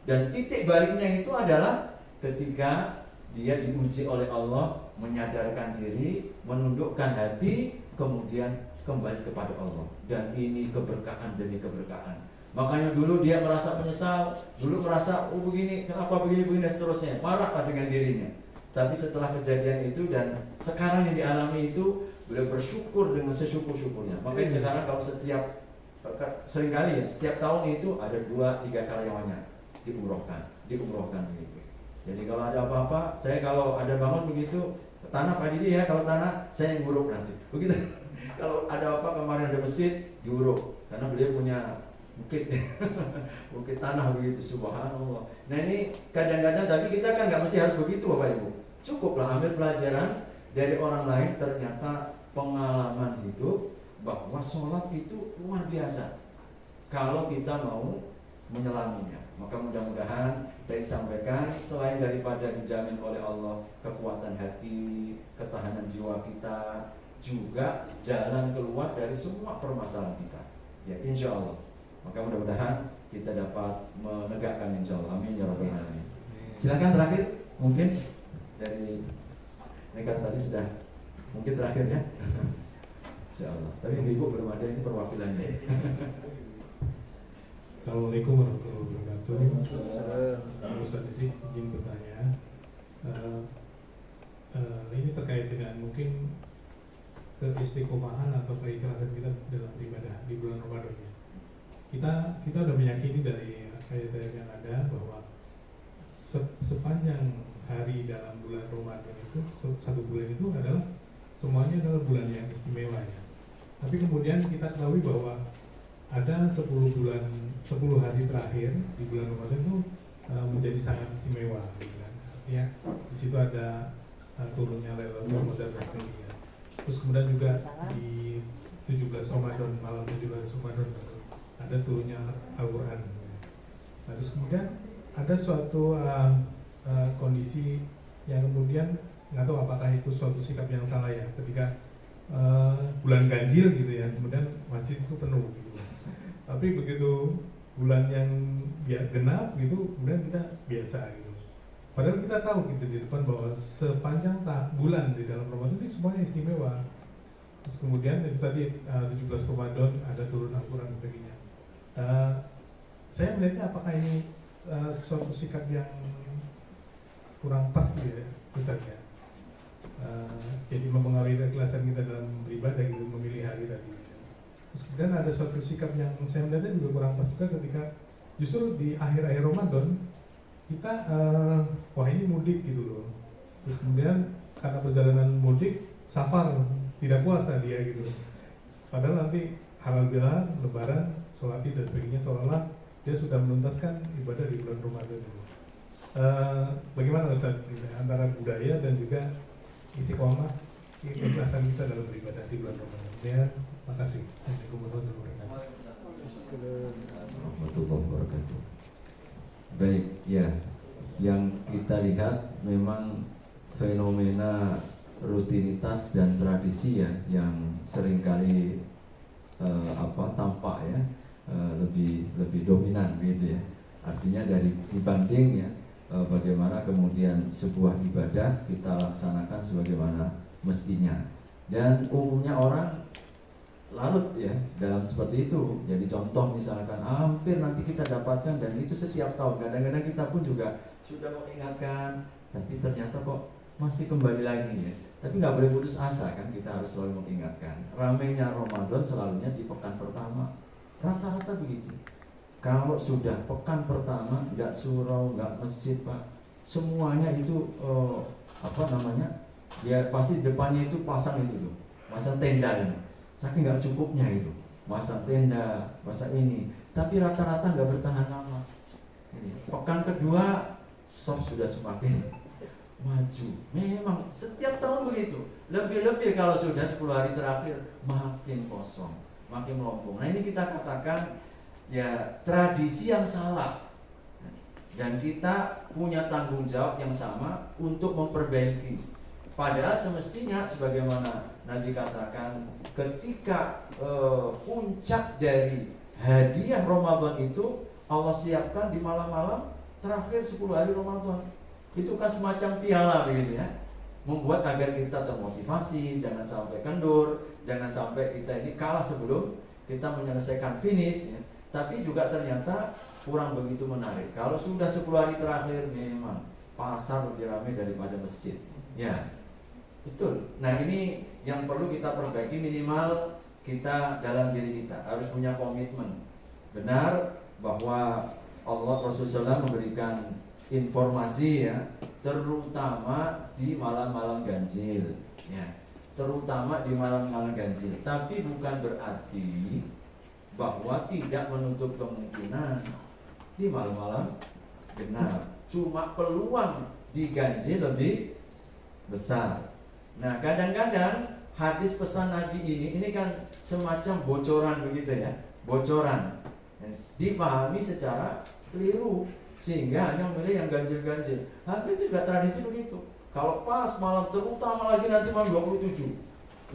Dan titik baliknya itu adalah ketika dia diuji oleh Allah, menyadarkan diri, menundukkan hati, kemudian kembali kepada Allah. Dan ini keberkahan demi keberkahan. Makanya dulu dia merasa menyesal, dulu merasa begini, kenapa begini dan seterusnya, marah dengan dirinya. Tapi setelah kejadian itu dan sekarang yang dialami itu, beliau bersyukur dengan sesyukur-syukurnya. Makanya sekarang kalau seringkali ya, setiap tahun itu ada 2-3 karyawannya diumrohkan begitu. Jadi kalau ada apa-apa, saya kalau ada bangun begitu, tanah Pak Didi ya, kalau tanah saya yang nguruk nanti. Begitu. Kalau ada apa kemarin ada masjid diuruk, karena beliau punya bukit, bukit tanah begitu. Subhanallah. Nah ini kadang-kadang, tapi kita kan nggak mesti harus begitu Bapak Ibu. Cukuplah ambil pelajaran dari orang lain. Ternyata pengalaman hidup bahwa sholat itu luar biasa kalau kita mau menyelaminya. Maka mudah-mudahan saya sampaikan, selain daripada dijamin oleh Allah kekuatan hati, ketahanan jiwa kita, juga jalan keluar dari semua permasalahan kita. Ya insya Allah. Maka mudah-mudahan kita dapat menegakkan insya Allah. Amin ya rabbal alamin. Silakan terakhir, mungkin dari mereka tadi sudah mungkin terakhirnya. Insya Allah. Tapi ibu belum ada ini perwakilannya. Assalamualaikum warahmatullahi wabarakatuh. Ustaz Didi izin bertanya, ini terkait dengan mungkin keistiqomahan atau keikhlasan kita dalam beribadah di bulan Ramadan. Kita sudah meyakini dari ayat-ayat yang ada bahwa sepanjang hari dalam bulan Ramadan itu, satu bulan itu adalah semuanya adalah bulan yang istimewa ya. Tapi kemudian kita ketahui bahwa ada 10 hari terakhir di bulan Ramadan itu menjadi sangat istimewa, gitu kan? Artinya di situ ada turunnya Lailatul Qadar ya. Terus kemudian juga di 17 Ramadan, malam 17 Ramadan ada turunnya Al-Quran. Nah, terus kemudian ada suatu kondisi yang kemudian nggak tahu apakah itu suatu sikap yang salah ya, ketika bulan ganjil gitu ya, kemudian masjid itu penuh gitu. Tapi begitu bulan yang genap gitu, kemudian kita biasa gitu. Padahal kita tahu gitu di depan bahwa sepanjang bulan di dalam Ramadan ini semuanya istimewa. Terus kemudian itu tadi 17 Ramadan ada turun Al-Quran dan sebagainya. Saya melihatnya apakah ini suatu sikap yang kurang pas gitu ya, Ustaz ya. Jadi mempengaruhi keikhlasan kita dalam beribadah gitu, memilih hari tadi. Terus kemudian ada suatu sikap yang saya melihatnya juga kurang pas juga ketika justru di akhir-akhir Ramadan kita wah ini mudik gitu loh. Terus kemudian karena perjalanan mudik safar tidak puasa dia gitu. Padahal nanti halal bihalal lebaran sholat Id dan sebagainya seolah-olah dia sudah menuntaskan ibadah di bulan Ramadan itu. Bagaimana Ustaz antara budaya dan juga istiqomah keikhlasan kita dalam beribadah di bulan Ramadan? Ya, makasih. Assalamualaikum warahmatullahi wabarakatuh. Baik, ya, yang kita lihat memang fenomena rutinitas dan tradisi ya yang seringkali tampak ya lebih dominan gitu ya. Artinya dari dibanding ya bagaimana kemudian sebuah ibadah kita laksanakan sebagaimana mestinya, dan umumnya orang larut ya dalam seperti itu. Jadi contoh misalkan hampir nanti kita dapatkan, dan itu setiap tahun. Kadang-kadang kita pun juga sudah mengingatkan, tapi ternyata kok masih kembali lagi ya. Tapi nggak boleh putus asa kan, kita harus selalu mengingatkan. Ramainya Ramadan selalunya di pekan pertama, rata-rata begitu. Kalau sudah pekan pertama nggak surau, nggak masjid Pak, semuanya itu ya pasti depannya itu pasang itu loh, pasang tenda ini. Saking nggak cukupnya itu, masa tenda, masa ini. Tapi rata-rata nggak bertahan lama. Pekan kedua, soft sudah semakin maju. Memang setiap tahun begitu. Lebih-lebih kalau sudah 10 hari terakhir, makin kosong, makin melompong. Nah ini kita katakan ya tradisi yang salah. Dan kita punya tanggung jawab yang sama untuk memperbaiki. Padahal semestinya sebagaimana Nabi katakan, ketika puncak dari hadiah Ramadan itu Allah siapkan di malam-malam terakhir 10 hari Ramadan. Itu kan semacam piala begitu ya, membuat agar kita termotivasi, jangan sampai kendur, jangan sampai kita ini kalah sebelum kita menyelesaikan finish ya. Tapi juga ternyata kurang begitu menarik. Kalau sudah 10 hari terakhir memang pasar lebih ramai daripada masjid ya. Betul. Nah ini yang perlu kita perbaiki, minimal kita dalam diri kita harus punya komitmen. Benar bahwa Allah Rasulullah memberikan informasi ya, terutama di malam-malam ganjil ya, terutama di malam-malam ganjil. Tapi bukan berarti bahwa tidak menutup kemungkinan di malam-malam genap. Cuma peluang di ganjil lebih besar. Nah kadang-kadang hadis pesan Nabi ini kan semacam bocoran begitu ya, bocoran difahami secara keliru sehingga hanya memilih yang ganjil-ganjil. Hampir juga tradisi begitu. Kalau pas malam, terutama lagi nanti malam 27,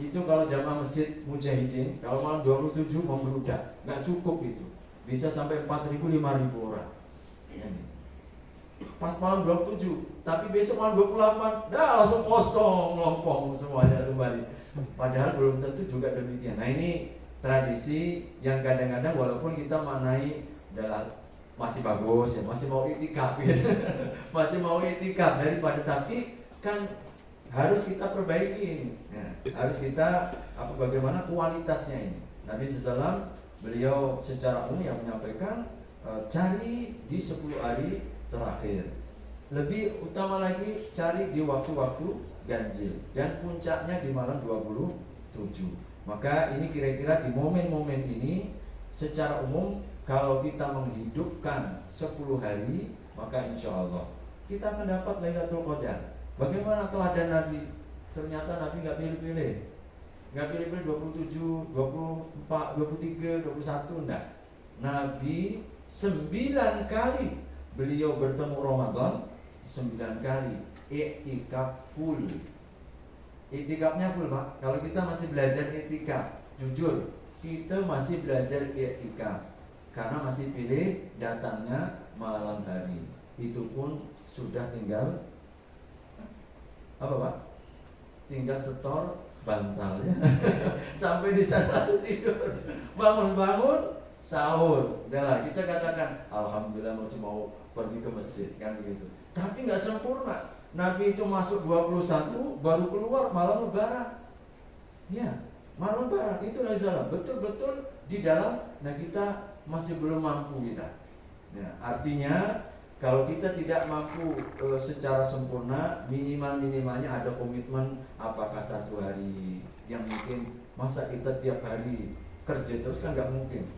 itu kalau jamaah masjid Mujahidin, kalau malam 27 membludak, nggak cukup itu, bisa sampai 4.000 5.000 orang. Pas malam 27, tapi besok malam 28, dah langsung kosong, melompong semuanya kembali. Padahal belum tentu juga demikian. Nah ini tradisi yang kadang-kadang walaupun kita maknai adalah masih bagus ya, masih mau itikaf gitu. Masih mau itikaf daripada, tapi kan harus kita perbaiki ini ya, harus kita bagaimana kualitasnya ini. Nabi SAW beliau secara umum yang menyampaikan cari di 10 hari terakhir, lebih utama lagi cari di waktu-waktu ganjil, dan puncaknya di malam 27. Maka ini kira-kira di momen-momen ini secara umum kalau kita menghidupkan 10 hari, maka insya Allah kita akan dapat Lailatul Qadar. Bagaimana teladan Nabi? Ternyata Nabi nggak pilih-pilih, nggak pilih-pilih 27, 24, 23, 21, enggak. Nabi 9 kali beliau bertemu Ramadan, 9 kali i'tikaf full. I'tikafnya full Pak. Kalau kita masih belajar i'tikaf, jujur kita masih belajar i'tikaf karena masih pilih datangnya malam hari. itu pun sudah tinggal apa Pak? Tinggal setor bantalnya sampai di sana langsung tidur, bangun-bangun sahur, udahlah kita katakan alhamdulillah masih mau pergi ke masjid kan begitu. Tapi nggak sempurna. Nabi itu masuk 21 baru keluar malam lebaran. Ya, malam lebaran itu Nabi SAW betul-betul di dalam. Nah kita masih belum mampu kita. Ya, artinya kalau kita tidak mampu secara sempurna, minimalnya ada komitmen. Apakah 1 hari yang mungkin masa kita tiap hari kerja terus kan nggak mungkin.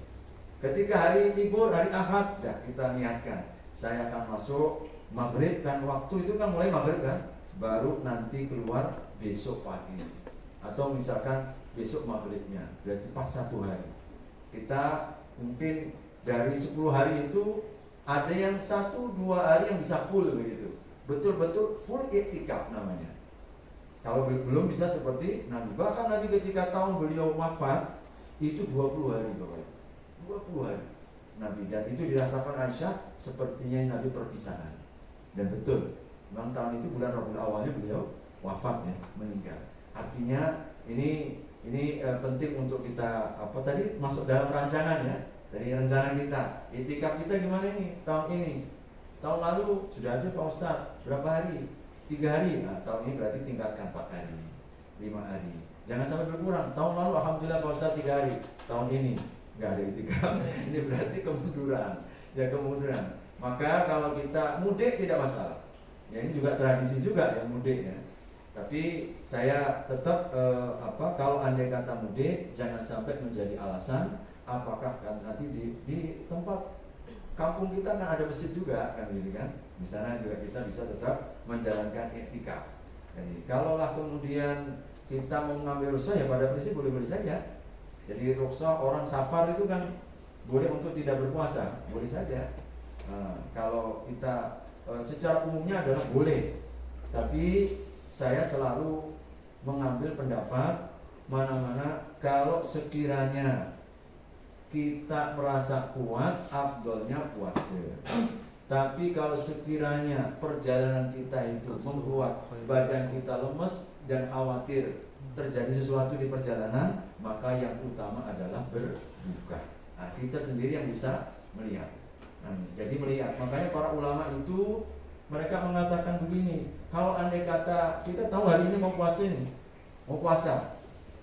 Ketika hari libur, hari Ahad, dah kita niatkan saya akan masuk maghrib kan, waktu itu kan mulai maghrib kan, baru nanti keluar besok pagi atau misalkan besok maghribnya, berarti pas 1 hari. Kita mungkin dari 10 hari itu ada yang 1-2 hari yang bisa full begitu, betul-betul full iktikaf namanya. Kalau belum bisa seperti Nabi, bahkan Nabi ketika tahun beliau wafat itu 20 hari Bapak, 20 hari Nabi, dan itu dirasakan Aisyah sepertinya Nabi perpisahan. Dan betul, memang tahun itu bulan Rabiul Awalnya beliau wafat ya, meninggal. Artinya ini penting untuk kita apa tadi masuk dalam rancangan ya. Dari rencana kita, iktikaf kita gimana ini tahun ini? Tahun lalu sudah ada Pak Ustadz, berapa hari? 3 hari. Nah, tahun ini berarti tingkatkan 4 hari, 5 hari. Jangan sampai berkurang. Tahun lalu alhamdulillah Pak Ustadz 3 hari. Tahun ini nggak ada iktikaf. Ini berarti kemunduran. Ya kemunduran. Maka kalau kita mudik tidak masalah. Ya ini juga tradisi juga ya mudik ya. Tapi saya tetap kalau andai kata mudik jangan sampai menjadi alasan. Apakah kan nanti di tempat kampung kita kan ada masjid juga kan gitu kan. Di sana juga kita bisa tetap menjalankan iktikaf. Jadi kalaulah kemudian kita mau mengambil rukhsah ya pada prinsip boleh-boleh saja. Jadi rukhsah orang safar itu kan boleh untuk tidak berpuasa, boleh saja. Nah, kalau kita secara umumnya adalah boleh. Tapi saya selalu mengambil pendapat mana-mana kalau sekiranya kita merasa kuat, afdolnya puasa. Tapi kalau sekiranya perjalanan kita itu membuat badan kita lemes dan khawatir terjadi sesuatu di perjalanan, maka yang utama adalah berbuka. Nah, kita sendiri yang bisa melihat. Nah, jadi melihat. Makanya para ulama itu mereka mengatakan begini, kalau andai kata kita tahu hari ini mau puasa ini, mau puasa,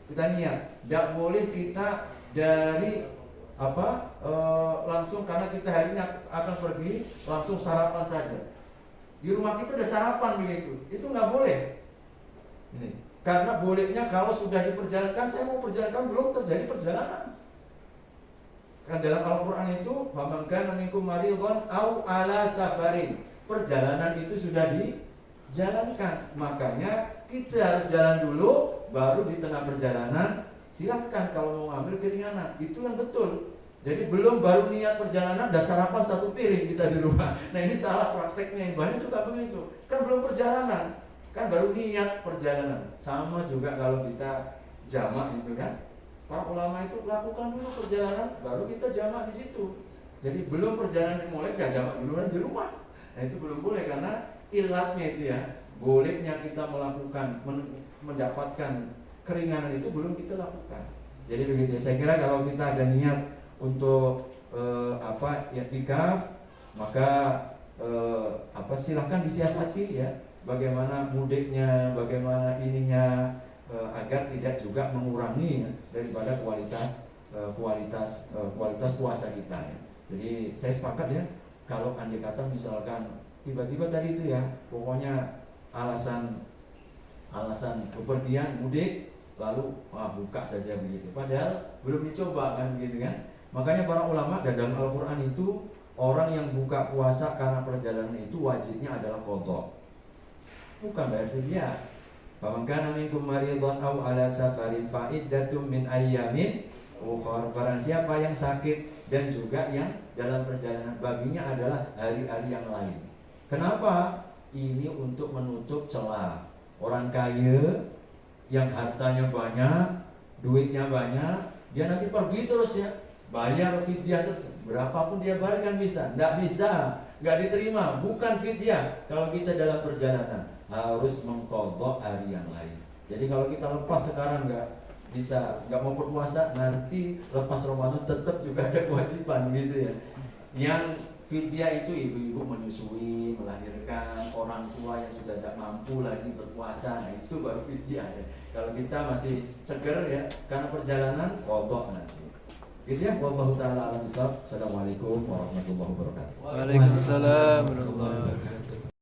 kita niat, tidak boleh kita dari langsung karena kita hari ini akan pergi langsung sarapan saja. Di rumah kita ada sarapan begitu, itu nggak boleh. Ini karena bolehnya kalau sudah diperjalankan, saya mau perjalankan belum terjadi perjalanan. Kan dalam Al-Quran itu, faman kana minkum maridhan au ala safarin, perjalanan itu sudah dijalankan. Makanya kita harus jalan dulu, baru di tengah perjalanan silahkan kalau mau ambil keringanan, itu yang betul. Jadi belum baru niat perjalanan, udah sarapan 1 piring kita di rumah. Nah ini salah prakteknya, yang banyak juga begitu. Kan belum perjalanan, kan baru niat perjalanan. Sama juga kalau kita jamak itu kan, para ulama itu lakukan dulu perjalanan, baru kita jamak di situ. Jadi belum perjalanan dimulai, udah jamak duluan di rumah. Nah itu belum boleh karena ilatnya itu ya, bolehnya kita melakukan mendapatkan keringanan itu belum kita lakukan. Jadi begitu ya. Saya kira kalau kita ada niat untuk iktikaf, maka silahkan disiasati ya, bagaimana mudiknya, bagaimana ininya, agar tidak juga mengurangi ya, daripada kualitas puasa kita ya. Jadi saya sepakat ya, kalau andai kata misalkan tiba-tiba tadi itu ya, pokoknya alasan kepergian mudik lalu buka saja begitu, padahal belum dicoba kan begitu kan. Makanya para ulama dalam Al-Quran itu, orang yang buka puasa karena perjalanan itu wajibnya adalah qadha, bukan bayar fidyah. Faman kana minkum maridhan aw ala safarin fa iddatum min ayyamin ukhra. Barang siapa yang sakit dan juga yang dalam perjalanan, baginya adalah hari-hari yang lain. Kenapa? Ini untuk menutup celah orang kaya yang hartanya banyak, duitnya banyak, dia nanti pergi terus ya, bayar fidyah terus, berapapun dia bayar kan bisa, tidak bisa. nggak diterima. Bukan fidyah. Kalau kita dalam perjalanan harus mengqadha hari yang lain. Jadi kalau kita lepas sekarang nggak mau berpuasa, nanti lepas Ramadan tetap juga ada kewajiban gitu ya. Yang fidyah itu ibu-ibu menyusui, melahirkan, orang tua yang sudah tidak mampu lagi berpuasa, nah itu baru fidyah ya. Kalau kita masih seger ya, karena perjalanan qadha nanti. Gitu ya, wallahu taala a'lam bishawab. Assalamualaikum warahmatullahi wabarakatuh. Waalaikumsalam warahmatullahi wabarakatuh.